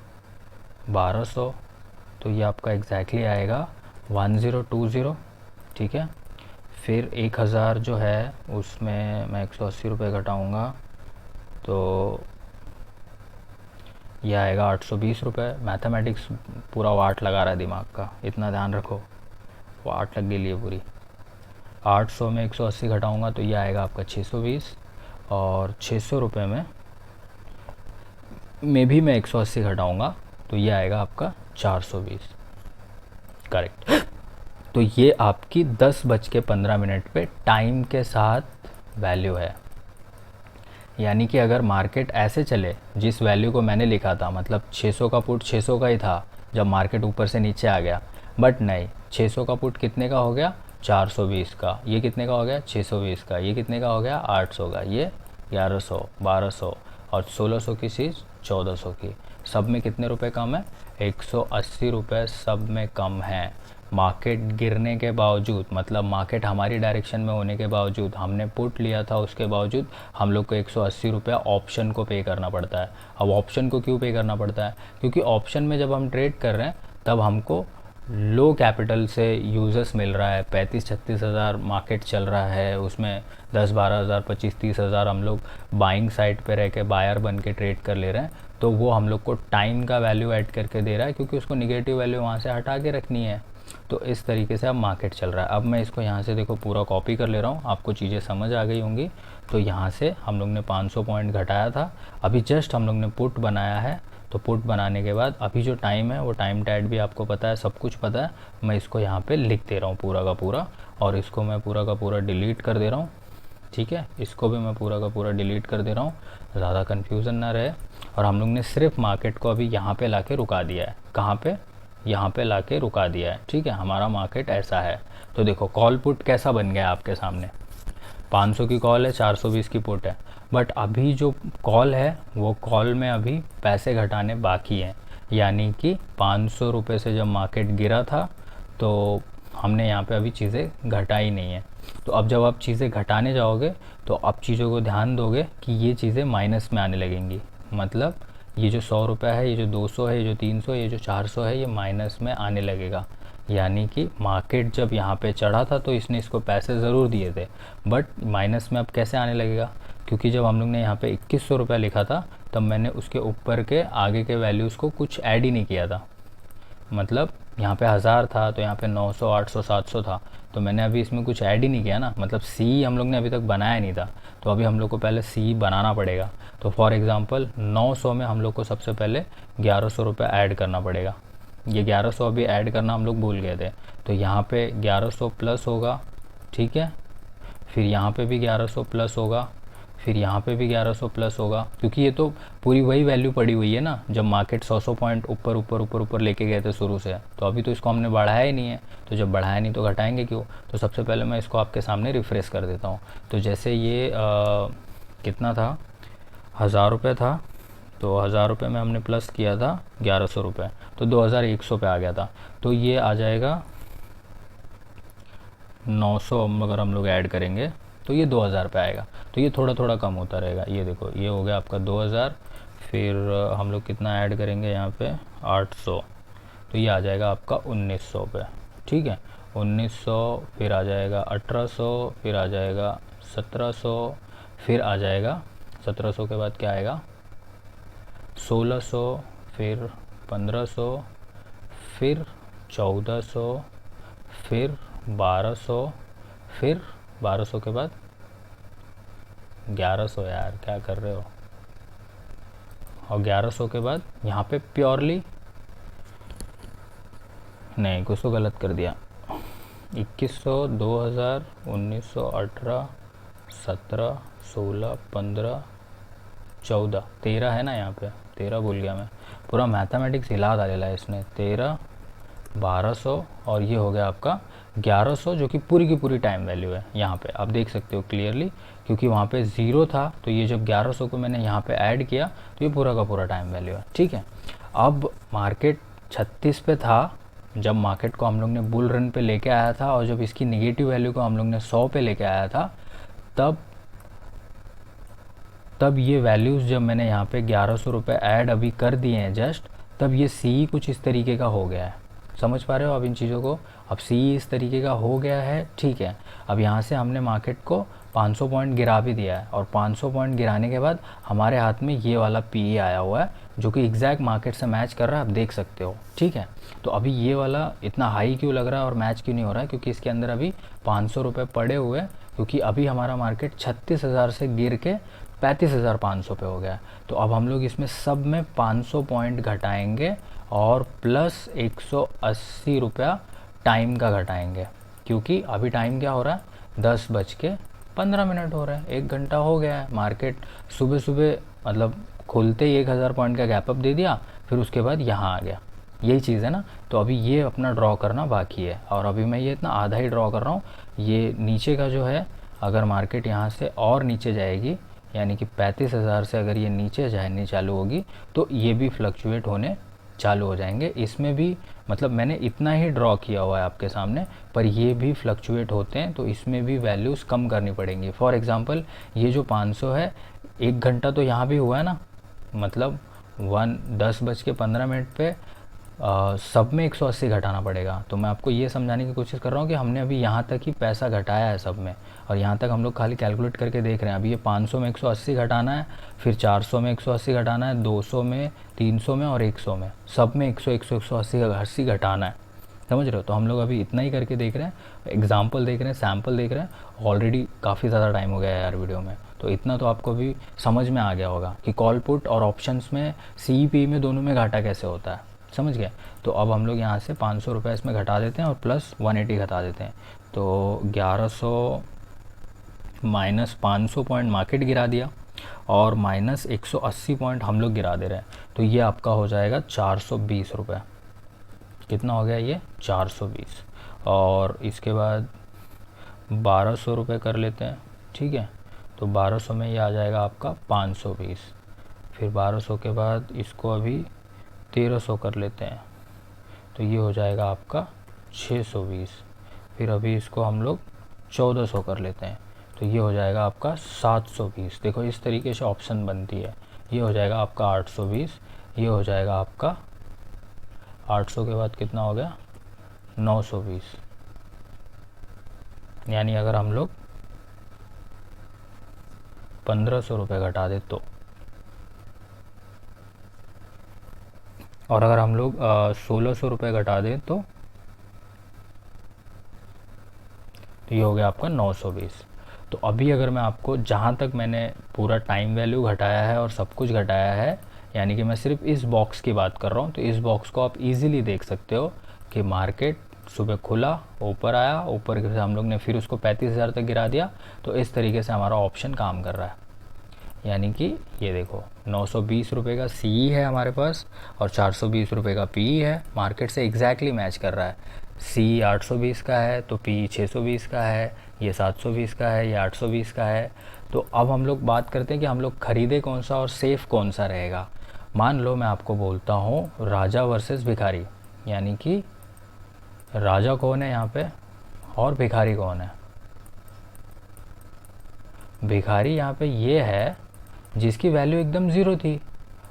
A: 1200, तो ये आपका एग्जैक्टली आएगा 1020, ठीक है। फिर 1000 जो है उसमें मैं 180 रुपये घटाऊँगा, तो यह आएगा 820 रुपये। मैथमेटिक्स पूरा वाट लगा रहा है दिमाग का, इतना ध्यान रखो, वाट लग गई है पूरी। 800 में 180 घटाऊँगा तो ये आएगा आपका 620, और 600 रुपये में भी मैं 180 घटाऊँगा तो ये आएगा आपका 420, करेक्ट। तो ये आपकी 10:15 पे टाइम के साथ वैल्यू है। यानी कि अगर मार्केट ऐसे चले जिस वैल्यू को मैंने लिखा था, मतलब 600 का पुट 600 का ही था जब मार्केट ऊपर से नीचे आ गया, बट नहीं, 600 का पुट कितने का हो गया? 420 का। ये कितने का हो गया? 620 का। ये कितने का हो गया? 800 का। ये 1100, 1200, और 1600 की चीज़ 1400 की। सब में कितने रुपए कम है? 180 रुपये सब में कम है। मार्केट गिरने के बावजूद, मतलब मार्केट हमारी डायरेक्शन में होने के बावजूद, हमने पुट लिया था, उसके बावजूद हम लोग को 180 रुपया ऑप्शन को पे करना पड़ता है। अब ऑप्शन को क्यों पे करना पड़ता है? क्योंकि ऑप्शन में जब हम ट्रेड कर रहे हैं तब हमको लो कैपिटल से यूजर्स मिल रहा है। 35-36 हज़ार मार्केट चल रहा है, उसमें 10-12 हज़ार, 25-30 हज़ार हम लोग बाइंग साइड पे रह के बायर बन के ट्रेड कर ले रहे हैं। तो वो हम लोग को टाइम का वैल्यू ऐड करके दे रहा है, क्योंकि उसको निगेटिव वैल्यू वहाँ से हटा के रखनी है। तो इस तरीके से अब मार्केट चल रहा है। अब मैं इसको यहाँ से देखो पूरा कॉपी कर ले रहा हूँ, आपको चीज़ें समझ आ गई होंगी। तो यहाँ से हम लोग ने 500 पॉइंट घटाया था, अभी जस्ट हम लोग ने पुट बनाया है। तो पुट बनाने के बाद अभी जो टाइम है वो टाइम टैड भी आपको पता है, सब कुछ पता है। मैं इसको यहाँ पे लिख दे रहा हूँ पूरा का पूरा, और इसको मैं पूरा का पूरा डिलीट कर दे रहा हूँ, ठीक है। इसको भी मैं पूरा का पूरा डिलीट कर दे रहा हूँ, ज़्यादा कन्फ्यूज़न ना रहे। और हम लोग ने सिर्फ मार्केट को अभी यहाँ पे लाके रुका दिया है। कहाँ पे? यहाँ पे लाके रुका दिया है, ठीक है। हमारा मार्केट ऐसा है। तो देखो कॉल पुट कैसा बन गया आपके सामने। 500 की कॉल है, 420 की पुट है, बट अभी जो कॉल है वो कॉल में अभी पैसे घटाने बाकी हैं। यानी कि 500 रुपये से जब मार्केट गिरा था तो हमने यहाँ पे अभी चीज़ें घटाई नहीं है। तो अब जब आप चीज़ें घटाने जाओगे तो आप चीज़ों को ध्यान दोगे कि ये चीज़ें माइनस में आने लगेंगी। मतलब ये जो 100 रुपये है, ये जो 200 है, ये जो 300 है, ये जो 400 है, ये माइनस में आने लगेगा। यानी कि मार्केट जब यहाँ पे चढ़ा था तो इसने इसको पैसे ज़रूर दिए थे, बट माइनस में अब कैसे आने लगेगा? क्योंकि जब हम लोग ने यहाँ पे 2100 रुपये लिखा था तब मैंने उसके ऊपर के आगे के वैल्यूज़ को कुछ ऐड ही नहीं किया था। मतलब यहाँ पे 1000 था तो यहाँ पे 900, 800, 700 था, तो मैंने अभी इसमें कुछ ऐड ही नहीं किया ना। मतलब सी हम लोग ने अभी तक बनाया नहीं था, तो अभी हम लोग को पहले सी बनाना पड़ेगा। तो फॉर एग्ज़ाम्पल 900 में हम लोग को सबसे पहले 1100 रुपये ऐड करना पड़ेगा, ये 1100 अभी ऐड करना हम लोग भूल गए थे, तो यहाँ पे 1100 प्लस होगा, ठीक है, फिर यहाँ पे भी 1100 प्लस होगा, फिर यहाँ पे भी 1100 प्लस होगा, क्योंकि ये तो पूरी वही वैल्यू पड़ी हुई है ना जब मार्केट 100 पॉइंट ऊपर ऊपर ऊपर ऊपर लेके गए थे शुरू से। तो अभी तो इसको हमने बढ़ाया ही नहीं है, तो जब बढ़ाया नहीं तो घटाएंगे क्यों। तो सबसे पहले मैं इसको आपके सामने रिफ्रेश कर देता हूँ। तो जैसे ये कितना था, 1000 रुपये था, तो 1000 रुपये में हमने प्लस किया था 1100 रुपये, तो 2100 पे आ गया था। तो ये आ जाएगा 900, अगर हम लोग ऐड करेंगे तो ये 2000 पे आएगा। तो ये थोड़ा थोड़ा कम होता रहेगा। ये देखो, ये हो गया आपका 2000, फिर हम लोग कितना ऐड करेंगे यहाँ पे 800, तो ये आ जाएगा आपका 1900 पे, ठीक है। 1900, फिर आ जाएगा 1800, फिर आ जाएगा 1700, फिर आ जाएगा 1700 के बाद क्या आएगा 1600, फिर 1500, फिर 1400, फिर 1200, फिर 1200 के बाद 1100, यार क्या कर रहे हो। और 1100 के बाद यहाँ पे प्योरली नहीं, कुछ तो गलत कर दिया, 2100, 2000, 1900, 18, 17, 16, 15, 14, 13 है ना, यहाँ पे 13 भूल गया मैं, पूरा मैथमेटिक्स हिला डालेला है इसने। 13, 1200 और ये हो गया आपका 1100, जो कि पूरी की पूरी टाइम वैल्यू है। यहाँ पे आप देख सकते हो क्लियरली, क्योंकि वहाँ पे ज़ीरो था, तो ये जब 1100 को मैंने यहाँ पे ऐड किया तो ये पूरा का पूरा टाइम वैल्यू है, ठीक है। अब मार्केट 36 पे था जब मार्केट को हम लोग ने बुल रन पे लेके आया था, और जब इसकी निगेटिव वैल्यू को हम लोग ने 100 पे लेके आया था, तब ये वैल्यूज़ जब मैंने यहाँ पे 1100 रुपये ऐड अभी कर दिए हैं जस्ट, तब ये सी कुछ इस तरीके का हो गया है। समझ पा रहे हो अब इन चीज़ों को। अब सी इस तरीके का हो गया है, ठीक है। अब यहाँ से हमने मार्केट को 500 पॉइंट गिरा भी दिया है, और 500 पॉइंट गिराने के बाद हमारे हाथ में ये वाला पी आया हुआ है, जो कि एग्जैक्ट मार्केट से मैच कर रहा है, आप देख सकते हो, ठीक है। तो अभी ये वाला इतना हाई क्यों लग रहा है और मैच क्यों नहीं हो रहा है, क्योंकि इसके अंदर अभी 500 रुपये पड़े हुए हैं, क्योंकि अभी हमारा मार्केट 36,000 से गिर के 35,500 पे हो गया है। तो अब हम लोग इसमें सब में 500 पॉइंट घटाएंगे और प्लस 180 रुपया टाइम का घटाएंगे, क्योंकि अभी टाइम क्या हो रहा है 10:15 हो रहा है, 1 घंटा हो गया है। मार्केट सुबह सुबह मतलब खुलते ही 1000 पॉइंट का गैप अप दे दिया, फिर उसके बाद यहाँ आ गया, यही चीज़ है ना। तो अभी ये अपना ड्रॉ करना बाकी है, और अभी मैं ये इतना आधा ही ड्रॉ कर रहा हूँ। ये नीचे का जो है, अगर मार्केट यहाँ से और नीचे जाएगी, यानी कि 35,000 से अगर ये नीचे जाने चालू होगी, तो ये भी फ्लक्चुएट होने चालू हो जाएंगे। इसमें भी मतलब मैंने इतना ही ड्रॉ किया हुआ है आपके सामने, पर ये भी फ्लक्चुएट होते हैं, तो इसमें भी वैल्यूज़ कम करनी पड़ेंगी। फॉर एग्ज़ाम्पल ये जो 500 है, 1 घंटा तो यहाँ भी हुआ है ना, मतलब 10:15 पे सब में 180 घटाना पड़ेगा। तो मैं आपको ये समझाने की कोशिश कर रहा हूँ कि हमने अभी यहाँ तक ही पैसा घटाया है सब में, और यहाँ तक हम लोग खाली कैलकुलेट करके देख रहे हैं। अभी ये 500 में 180 घटाना है, फिर 400 में 180 घटाना है, 200 में, 300 में और 100 में, सब में 100 100 180 घटाना है। समझ रहे हो। तो हम लोग अभी इतना ही करके देख रहे हैं, एग्जाम्पल देख रहे हैं, सैम्पल देख रहे हैं। ऑलरेडी काफ़ी ज़्यादा टाइम हो गया है यार वीडियो में, तो इतना तो आपको भी समझ में आ गया होगा कि कॉल पुट और ऑप्शंस में सी पी में दोनों में घाटा कैसे होता है, समझ गए। तो अब हम लोग यहाँ से 500 रुपये इसमें घटा देते हैं और प्लस 180 घटा देते हैं। तो 1100 माइनस 500 पॉइंट मार्केट गिरा दिया, और माइनस 180 पॉइंट हम लोग गिरा दे रहे हैं, तो ये आपका हो जाएगा 420 रुपये। कितना हो गया ये 420, और इसके बाद 1200 रुपये कर लेते हैं, ठीक है। तो 1200 में ये आ जाएगा आपका 520, फिर 1200 के बाद इसको अभी 1300 कर लेते हैं, तो ये हो जाएगा आपका 620, फिर अभी इसको हम लोग 1400 कर लेते हैं, तो ये हो जाएगा आपका 720। देखो इस तरीके से ऑप्शन बनती है। ये हो जाएगा आपका 820, ये हो जाएगा आपका 800 के बाद कितना हो गया 920, यानी अगर हम लोग 1500 रुपये घटा दे तो, और अगर हम लोग 1600 रुपये घटा दें तो ये हो गया आपका 920। तो अभी अगर मैं आपको जहाँ तक मैंने पूरा टाइम वैल्यू घटाया है और सब कुछ घटाया है, यानी कि मैं सिर्फ इस बॉक्स की बात कर रहा हूँ। तो इस बॉक्स को आप इजीली देख सकते हो कि मार्केट सुबह खुला, ऊपर आया, ऊपर से हम लोग ने फिर उसको 35,000 तक गिरा दिया। तो इस तरीके से हमारा ऑप्शन काम कर रहा है। यानी कि ये देखो 920 रुपये का सी है हमारे पास और 420 रुपये का पी है। मार्केट से एग्जैक्टली मैच कर रहा है। सी 820 का है तो पी 620 का है, ये 720 का है, ये 820 का है। तो अब हम लोग बात करते हैं कि हम लोग खरीदे कौन सा और सेफ़ कौन सा रहेगा। मान लो मैं आपको बोलता हूँ राजा वर्सेस भिखारी, यानी कि राजा कौन है यहाँ पे और भिखारी कौन है। भिखारी यहाँ पे ये है जिसकी वैल्यू एकदम ज़ीरो थी,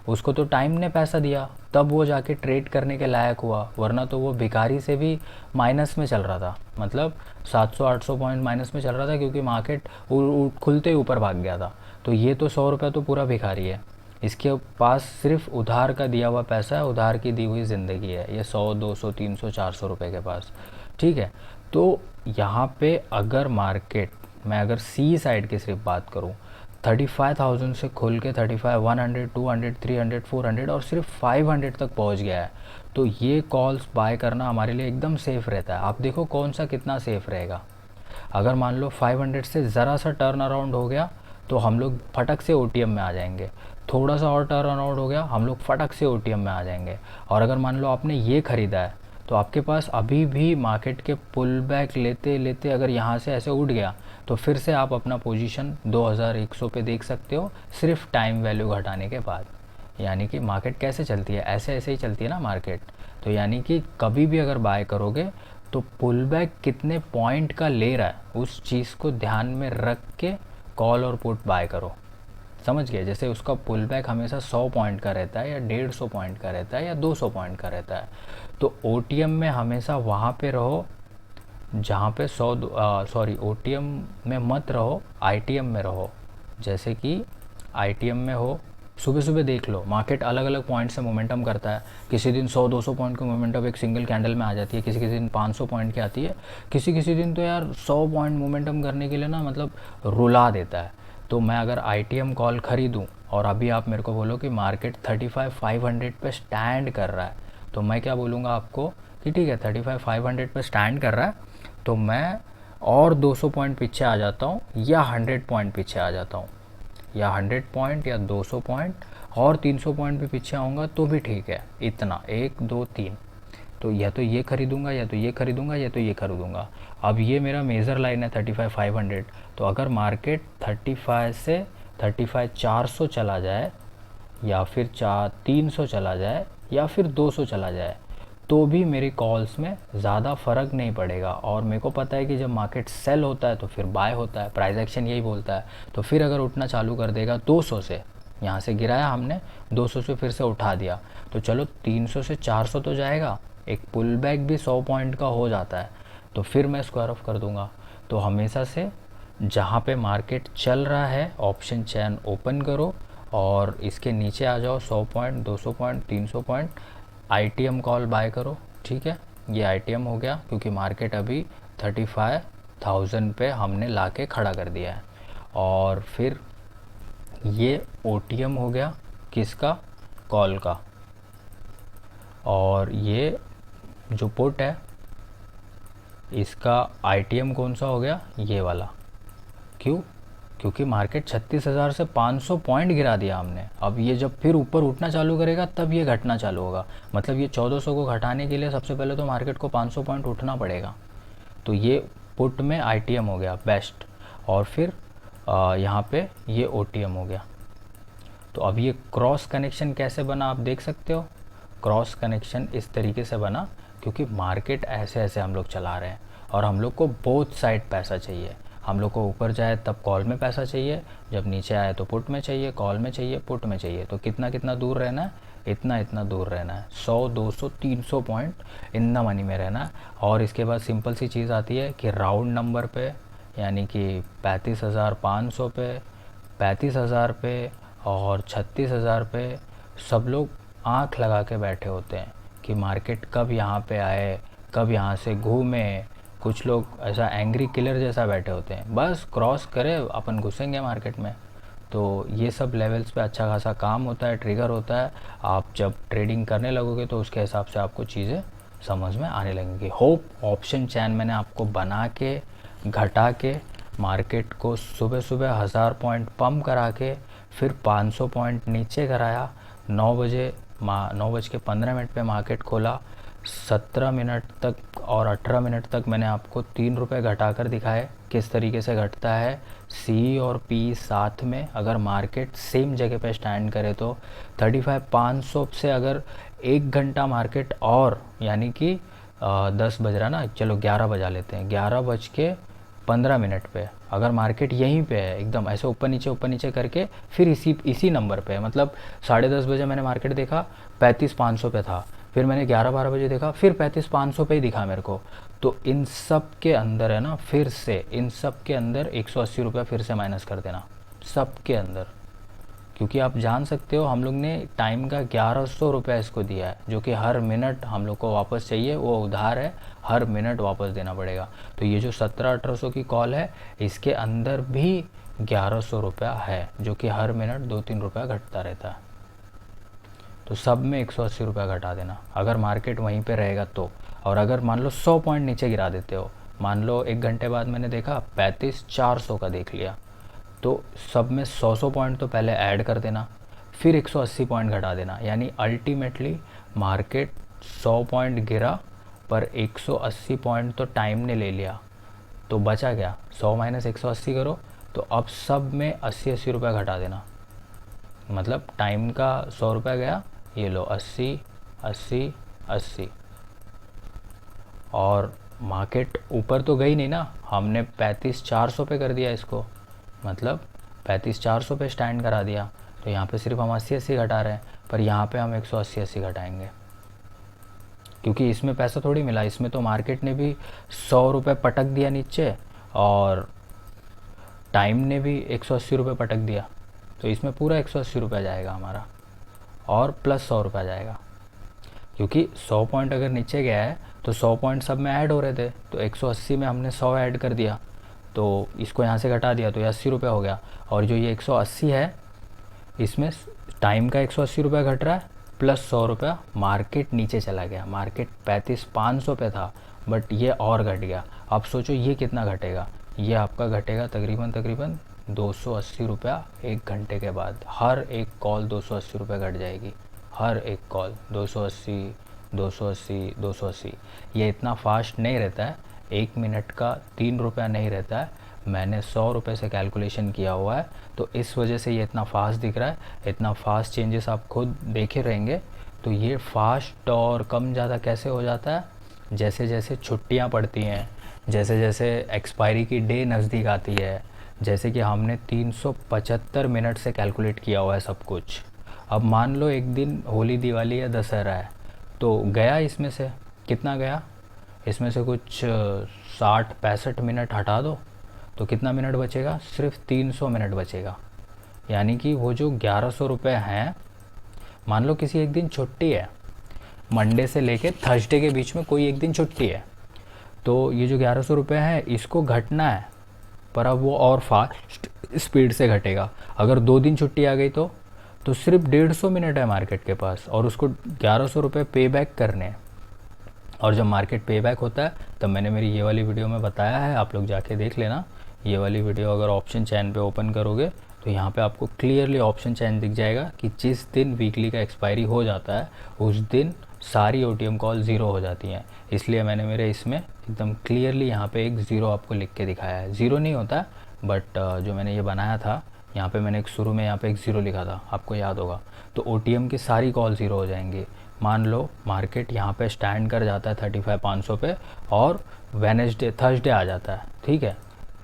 A: उसको तो टाइम ने पैसा दिया तब वो जाके ट्रेड करने के लायक हुआ, वरना तो वो भिखारी से भी माइनस में चल रहा था। मतलब 700-800 पॉइंट माइनस में चल रहा था क्योंकि मार्केट खुलते ही ऊपर भाग गया था। तो ये तो 100 रुपये तो पूरा भिखारी है, इसके पास सिर्फ उधार का दिया हुआ पैसा है, उधार की दी हुई ज़िंदगी है। ये 100, 200, 300, 400 रुपये के पास, ठीक है। तो यहाँ पे अगर मार्केट, मैं अगर सी साइड की सिर्फ बात करूँ, 35,000 से खुल के 35, 100, 200, 300, 400 और सिर्फ 500 तक पहुंच गया है। तो ये कॉल्स बाय करना हमारे लिए एकदम सेफ़ रहता है। आप देखो कौन सा कितना सेफ़ रहेगा। अगर मान लो 500 से ज़रा सा टर्न अराउंड हो गया तो हम लोग फटक से ओटीएम में आ जाएंगे, थोड़ा सा और टर्न अराउंड हो गया हम लोग फटक से ओटीएम में आ जाएंगे। और अगर मान लो आपने ये ख़रीदा है तो आपके पास अभी भी मार्केट के पुल बैक लेते लेते अगर यहाँ से ऐसे उठ गया तो फिर से आप अपना पोजीशन 2100 पे देख सकते हो, सिर्फ टाइम वैल्यू घटाने के बाद। यानी कि मार्केट कैसे चलती है, ऐसे ऐसे ही चलती है ना मार्केट। तो यानी कि कभी भी अगर बाय करोगे तो पुल बैक कितने पॉइंट का ले रहा है उस चीज़ को ध्यान में रख के कॉल और पुट बाय करो। समझ गए? जैसे उसका पुल बैक हमेशा 100 पॉइंट का रहता है या 150 पॉइंट का रहता है या 200 पॉइंट का रहता है। तो ओटीएम में हमेशा वहाँ पे रहो जहाँ पे 100, सॉरी ओटीएम में मत रहो, आईटीएम में रहो। जैसे कि आईटीएम में हो, सुबह सुबह देख लो मार्केट अलग अलग पॉइंट से मोमेंटम करता है। किसी दिन 100-200 पॉइंट की मोमेंटम एक सिंगल कैंडल में आ जाती है, किसी किसी दिन 500 पॉइंट की आती है, किसी किसी दिन तो यार 100 पॉइंट मोमेंटम करने के लिए ना मतलब रुला देता है। तो मैं अगर आईटीएम कॉल ख़रीदूँ और अभी आप मेरे को बोलो कि मार्केट 35,500 पे स्टैंड कर रहा है, तो मैं क्या बोलूँगा आपको कि ठीक है 35,500 पे स्टैंड कर रहा है तो मैं और 200 पॉइंट पीछे आ जाता हूँ या 100 पॉइंट पीछे आ जाता हूँ, या 100 पॉइंट या 200 पॉइंट और 300 पॉइंट भी पीछे आऊँगा तो भी ठीक है। इतना 1, 2, 3, तो या तो ये खरीदूँगा या तो ये खरीदूँगा या तो ये खरीदूँगा। अब ये मेरा मेजर लाइन है 35,500। तो अगर मार्केट 35 से 35,400 चला जाए या फिर 300 चला जाए या फिर 200 चला जाए तो भी मेरी कॉल्स में ज़्यादा फ़र्क नहीं पड़ेगा। और मेरे को पता है कि जब मार्केट सेल होता है तो फिर बाय होता है, प्राइस एक्शन यही बोलता है। तो फिर अगर उठना चालू कर देगा 200 से, यहाँ से गिराया हमने 200 से फिर से उठा दिया तो चलो 300 से 400 तो जाएगा, एक पुल बैक भी 100 पॉइंट का हो जाता है, तो फिर मैं स्क्वायर ऑफ कर दूंगा। तो हमेशा से जहाँ पे मार्केट चल रहा है ऑप्शन चैन ओपन करो और इसके नीचे आ जाओ 100 point, 200 point, 300 point, ITM call buy करो। ठीक है, ये आईटीएम हो गया क्योंकि मार्केट अभी 35,000 पे हमने लाके खड़ा कर दिया है। और फिर ये ओटीएम हो गया किसका, कॉल का। और ये जो पुट है इसका आईटीएम कौन सा हो गया, ये वाला। क्यों? क्योंकि मार्केट 36,000 से 500 पॉइंट गिरा दिया हमने। अब ये जब फिर ऊपर उठना चालू करेगा तब ये घटना चालू होगा। मतलब ये 1400 को घटाने के लिए सबसे पहले तो मार्केट को 500 पॉइंट उठना पड़ेगा। तो ये पुट में आईटीएम हो गया बेस्ट। और फिर यहाँ पे ये ओटीएम हो गया। तो अब ये क्रॉस कनेक्शन कैसे बना आप देख सकते हो। क्रॉस कनेक्शन इस तरीके से बना क्योंकि मार्केट ऐसे ऐसे हम लोग चला रहे हैं और हम लोग को बोथ साइड पैसा चाहिए। हम लोग को ऊपर जाए तब कॉल में पैसा चाहिए, जब नीचे आए तो पुट में चाहिए, कॉल में चाहिए, पुट में चाहिए। तो कितना कितना दूर रहना है, इतना इतना दूर रहना है, 100, 200, 300 पॉइंट इन द मनी में रहना है। और इसके बाद सिंपल सी चीज़ आती है कि राउंड नंबर पे, यानी कि 35,500 पे, 35,000 पे और 36,000 पे सब लोग आँख लगा के बैठे होते हैं कि मार्केट कब यहाँ पे आए, कब यहाँ से घूमे। कुछ लोग ऐसा एंग्री किलर जैसा बैठे होते हैं, बस क्रॉस करे अपन घुसेंगे मार्केट में। तो ये सब लेवल्स पे अच्छा खासा काम होता है, ट्रिगर होता है। आप जब ट्रेडिंग करने लगोगे तो उसके हिसाब से आपको चीज़ें समझ में आने लगेंगी। होप ऑप्शन चैन मैंने आपको बना के घटा के मार्केट को सुबह सुबह 1000 पॉइंट पम्प करा के फिर 500 पॉइंट नीचे कराया। 9:15 पे मार्केट खोला। 17 मिनट तक और 18 मिनट तक मैंने आपको 3 रुपये घटा कर दिखाए किस तरीके से घटता है। सी और पी साथ में अगर मार्केट सेम जगह पे स्टैंड करे तो 35,500 से अगर 1 घंटा मार्केट और यानी कि 10 बज रहा ना, चलो 11 बजा लेते हैं, 11:15 पे अगर मार्केट यहीं पे है एकदम ऐसे ऊपर नीचे करके फिर इसी नंबर पे है, मतलब 10:30 बजे मैंने मार्केट देखा 35,500 पे था, फिर मैंने 11-12 बजे देखा फिर 35,500 पे ही दिखा मेरे को। तो इन सब के अंदर है ना, फिर से इन सब के अंदर 180 रुपया फिर से माइनस कर देना सब के अंदर, क्योंकि आप जान सकते हो हम लोग ने टाइम का 1100 रुपया इसको दिया है, जो कि हर मिनट हम लोग को वापस चाहिए, वो उधार है, हर मिनट वापस देना पड़ेगा। तो ये जो 1700-1800 की कॉल है इसके अंदर भी 1100 रुपया है, जो कि हर मिनट 2-3 रुपया घटता रहता है। तो सब में 180 रुपया घटा देना अगर मार्केट वहीं पे रहेगा तो। और अगर मान लो 100 पॉइंट नीचे गिरा देते हो, मान लो 1 घंटे बाद मैंने देखा 35,400 का देख लिया, तो सब में 100 पॉइंट तो पहले ऐड कर देना, फिर 180 पॉइंट घटा देना, यानी अल्टीमेटली मार्केट 100 पॉइंट गिरा पर 180 पॉइंट तो टाइम ने ले लिया, तो बचा क्या 100 माइनस 180 करो, तो अब सब में 80-80 रुपया घटा देना, मतलब टाइम का 100 रुपया गया, ये लो 80-80-80, और मार्केट ऊपर तो गई नहीं ना, हमने 35,400 पे कर दिया इसको, मतलब 35,400 पे स्टैंड करा दिया, तो यहाँ पे सिर्फ हम 80-80 घटा रहे हैं, पर यहाँ पे हम 180-80 घटाएंगे, क्योंकि इसमें पैसा थोड़ी मिला, इसमें तो मार्केट ने भी 100 रुपये पटक दिया नीचे और टाइम ने भी 180 रुपये पटक दिया, तो इसमें पूरा 180 रुपया जाएगा हमारा और प्लस 100 रुपया जाएगा, क्योंकि 100 पॉइंट अगर नीचे गया है तो 100 पॉइंट सब में ऐड हो रहे थे, तो 180 में हमने 100 ऐड कर दिया, तो इसको यहाँ से घटा दिया तो ये 80 रुपया हो गया। और जो ये 180 है इसमें टाइम का 180 रुपया घट रहा है प्लस 100 रुपया मार्केट नीचे चला गया, मार्केट 35,500 पे था बट ये और घट गया। अब सोचो ये कितना घटेगा, ये आपका घटेगा तकरीबन 280 रुपया 1 घंटे के बाद, हर एक कॉल 280 रुपये घट जाएगी, हर एक कॉल 280। ये इतना फास्ट नहीं रहता है, 1 मिनट का 3 रुपया नहीं रहता है, मैंने 100 रुपये से कैलकुलेशन किया हुआ है, तो इस वजह से ये इतना फास्ट दिख रहा है। इतना फास्ट चेंजेस आप खुद देखे रहेंगे। तो ये फास्ट और कम ज़्यादा कैसे हो जाता है, जैसे जैसे छुट्टियाँ पड़ती हैं, जैसे जैसे एक्सपायरी की डे नज़दीक आती है, जैसे कि हमने 375 मिनट से कैलकुलेट किया हुआ है सब कुछ। अब मान लो एक दिन होली, दिवाली या दशहरा है, तो गया इसमें से कितना गया, इसमें से कुछ 60-65 मिनट हटा दो तो कितना मिनट बचेगा, सिर्फ 300 मिनट बचेगा। यानी कि वो जो 1100 रुपये हैं, मान लो किसी एक दिन छुट्टी है, मंडे से लेके थर्सडे के बीच में कोई एक दिन छुट्टी है, तो ये जो 1100 रुपये है इसको घटना है, पर अब वो और फास्ट स्पीड से घटेगा। अगर 2 दिन छुट्टी आ गई तो सिर्फ 150 मिनट है मार्केट के पास और उसको 1100 रुपये पे बैक करने हैं। और जब मार्केट पे बैक होता है तब मैंने मेरी ये वाली वीडियो में बताया है, आप लोग जाके देख लेना। ये वाली वीडियो अगर ऑप्शन चैन पे ओपन करोगे तो यहाँ पे आपको क्लियरली ऑप्शन चैन दिख जाएगा कि जिस दिन वीकली का एक्सपायरी हो जाता है उस दिन सारी OTM कॉल ज़ीरो हो जाती हैं। इसलिए मैंने मेरे इसमें एकदम क्लियरली यहाँ पे एक ज़ीरो आपको लिख के दिखाया है। ज़ीरो नहीं होता बट जो मैंने ये बनाया था यहाँ पे मैंने एक शुरू में यहाँ पे एक ज़ीरो लिखा था, आपको याद होगा। तो OTM की सारी कॉल ज़ीरो हो जाएंगी। मान लो मार्केट यहाँ पे स्टैंड कर जाता है 35,500 पे और थर्सडे आ जाता है, ठीक है,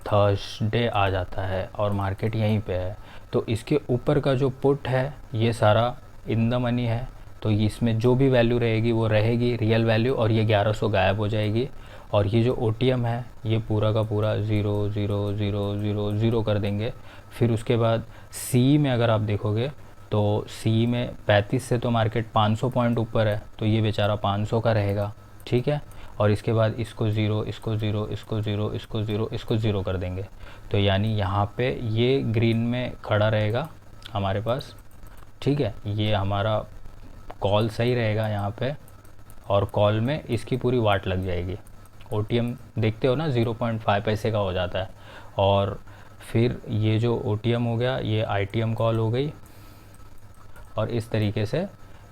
A: थर्सडे आ जाता है और मार्केट यहीं पे है, तो इसके ऊपर का जो पुट है ये सारा इन द मनी है, तो इसमें जो भी वैल्यू रहेगी वो रहेगी रियल वैल्यू, और ये 1100 गायब हो जाएगी। और ये जो OTM है ये पूरा का पूरा 0 कर देंगे। फिर उसके बाद सी में अगर आप देखोगे तो सी में 35 से तो मार्केट 500 पॉइंट ऊपर है, तो ये बेचारा 500 का रहेगा, ठीक है। और इसके बाद इसको ज़ीरो, इसको ज़ीरो, इसको ज़ीरो, इसको ज़ीरो, इसको ज़ीरो कर देंगे। तो यानी यहाँ पे ये ग्रीन में खड़ा रहेगा हमारे पास, ठीक है। ये हमारा कॉल सही रहेगा यहाँ पे, और कॉल में इसकी पूरी वाट लग जाएगी। ओटीएम देखते हो ना 0.5 पैसे का हो जाता है। और फिर ये जो ओटीएम हो गया, ये आईटीएम कॉल हो गई, और इस तरीके से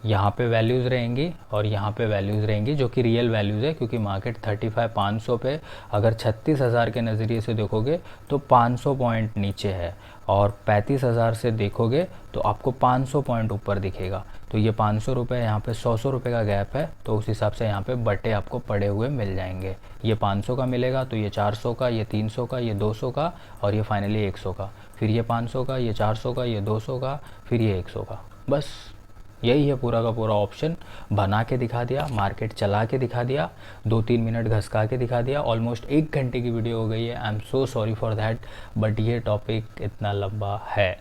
A: यहाँ पे वैल्यूज़ रहेंगी और यहाँ पे वैल्यूज़ रहेंगी, जो कि रियल वैल्यूज़ है, क्योंकि मार्केट 35,500 पे अगर 36,000 के नज़रिए से देखोगे तो 500 पॉइंट नीचे है, और 35,000 से देखोगे तो आपको 500 पॉइंट ऊपर दिखेगा। तो ये 500 रुपये, यहाँ पे 100 रुपये का गैप है, तो उस हिसाब से यहाँ पे बटे आपको पड़े हुए मिल जाएंगे। ये 500 का मिलेगा तो ये 400 का, ये 300 का, ये 200 का, और ये फाइनली 100 का। फिर ये 500 का, ये 400 का, ये 200 का, फिर ये 100 का। बस यही है पूरा का पूरा ऑप्शन। बना के दिखा दिया, मार्केट चला के दिखा दिया, 2-3 मिनट घसका के दिखा दिया। ऑलमोस्ट 1 घंटे की वीडियो हो गई है। I am so sorry for that, but ये टॉपिक इतना लंबा है,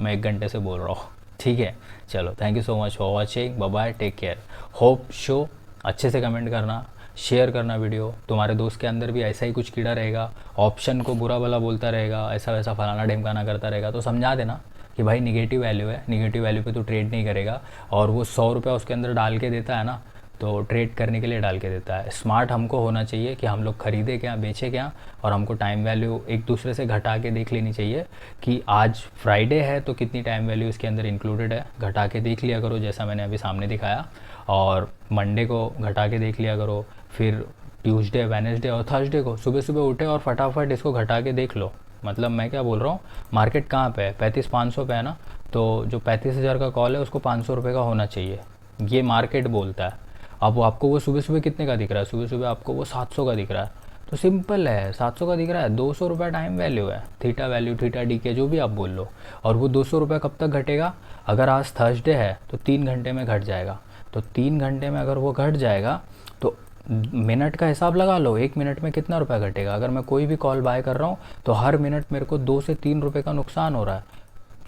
A: मैं 1 घंटे से बोल रहा हूँ, ठीक है। चलो, thank you so much for watching, bye bye, take care. Hope show अच्छे से कमेंट करना, शेयर करना वीडियो। तुम्हारे दोस्त के अंदर भी ऐसा ही कुछ कीड़ा रहेगा, ऑप्शन को बुरा भला बोलता रहेगा, ऐसा वैसा फलाना ढिमकाना करता रहेगा, तो समझा देना कि भाई निगेटिव वैल्यू है, निगेटिव वैल्यू पे तो ट्रेड नहीं करेगा। और वो 100 रुपये उसके अंदर डाल के देता है ना, तो ट्रेड करने के लिए डाल के देता है। स्मार्ट हमको होना चाहिए कि हम लोग खरीदे क्या, बेचे क्या, और हमको टाइम वैल्यू एक दूसरे से घटा के देख लेनी चाहिए कि आज फ्राइडे है तो कितनी टाइम वैल्यू इसके अंदर इंक्लूडेड है, घटा के देख लिया करो, जैसा मैंने अभी सामने दिखाया। और मंडे को घटा के देख लिया करो, फिर ट्यूसडे, वेडनेसडे और थर्सडे को सुबह सुबह उठे और फटाफट इसको घटा के देख लो। मतलब मैं क्या बोल रहा हूँ, मार्केट कहाँ पे है, 35,500 पे है ना, तो जो 35,000 का कॉल है उसको 500 रुपये का होना चाहिए, ये मार्केट बोलता है। अब वो आपको वो सुबह सुबह कितने का दिख रहा है, सुबह सुबह आपको वो 700 का दिख रहा है, तो सिंपल है, 700 का दिख रहा है, 200 रुपये टाइम वैल्यू है, थीटा वैल्यू, थीटा डी के जो भी आप बोल लो। और वो 200 रुपये कब तक घटेगा, अगर आज थर्सडे है तो 3 घंटे में घट जाएगा। तो 3 घंटे में अगर वो घट जाएगा तो मिनट का हिसाब लगा लो, 1 मिनट में कितना रुपया घटेगा। अगर मैं कोई भी कॉल बाय कर रहा हूँ तो हर मिनट मेरे को 2 से 3 रुपये का नुकसान हो रहा है,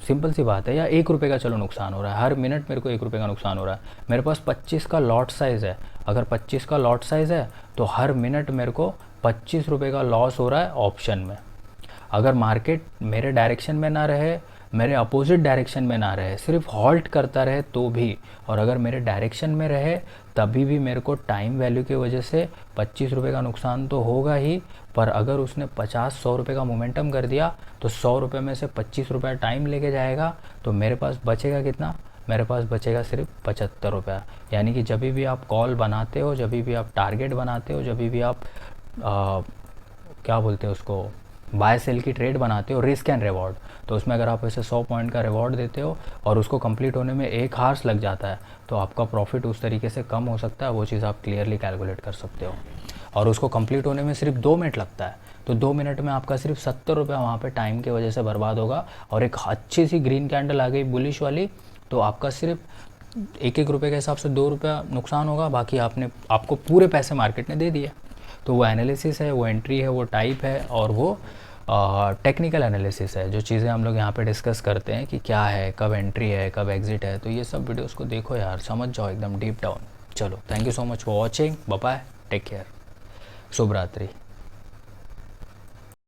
A: सिंपल सी बात है। या 1 रुपये का चलो नुकसान हो रहा है, हर मिनट मेरे को 1 रुपये का नुकसान हो रहा है। मेरे पास 25 का लॉट साइज़ है, अगर 25 का लॉट साइज़ है तो हर मिनट मेरे को 25 रुपये का लॉस हो रहा है ऑप्शन में। अगर मार्केट मेरे डायरेक्शन में ना रहे, मेरे अपोजिट डायरेक्शन में ना रहे, सिर्फ हॉल्ट करता रहे तो भी, और अगर मेरे डायरेक्शन में रहे तभी भी मेरे को टाइम वैल्यू की वजह से 25 रुपये का नुकसान तो होगा ही। पर अगर उसने 50-100 रुपये का मोमेंटम कर दिया तो 100 रुपये में से 25 रुपये टाइम लेके जाएगा, तो मेरे पास बचेगा कितना, मेरे पास बचेगा सिर्फ 75 रुपया। यानी कि जब भी आप कॉल बनाते हो, जब भी आप टारगेट बनाते हो, जब भी आप क्या बोलते हैं उसको, बाय सेल की ट्रेड बनाते हो, रिस्क एंड रिवॉर्ड, तो उसमें अगर आप ऐसे 100 पॉइंट का रिवॉर्ड देते हो और उसको कंप्लीट होने में 1 हार्स लग जाता है, तो आपका प्रॉफिट उस तरीके से कम हो सकता है। वो चीज़ आप क्लियरली कैलकुलेट कर सकते हो। और उसको कंप्लीट होने में सिर्फ 2 मिनट लगता है, तो 2 मिनट में आपका सिर्फ 70 रुपया वहाँ पर टाइम की वजह से बर्बाद होगा। और एक अच्छी सी ग्रीन कैंडल आ गई बुलिश वाली, तो आपका सिर्फ 1-1 रुपये के हिसाब से 2 रुपया नुकसान होगा, बाकी आपको पूरे पैसे मार्केट ने दे दिए। तो वो एनालिसिस है, वो एंट्री है, वो टाइप है, और वो टेक्निकल एनालिसिस है। जो चीज़ें हम लोग यहाँ पे डिस्कस करते हैं कि क्या है, कब एंट्री है, कब एग्जिट है, तो ये सब वीडियोस को देखो यार, समझ जाओ एकदम डीप डाउन। चलो, thank you so much for watching, bye bye, take care, शुभ रात्रि।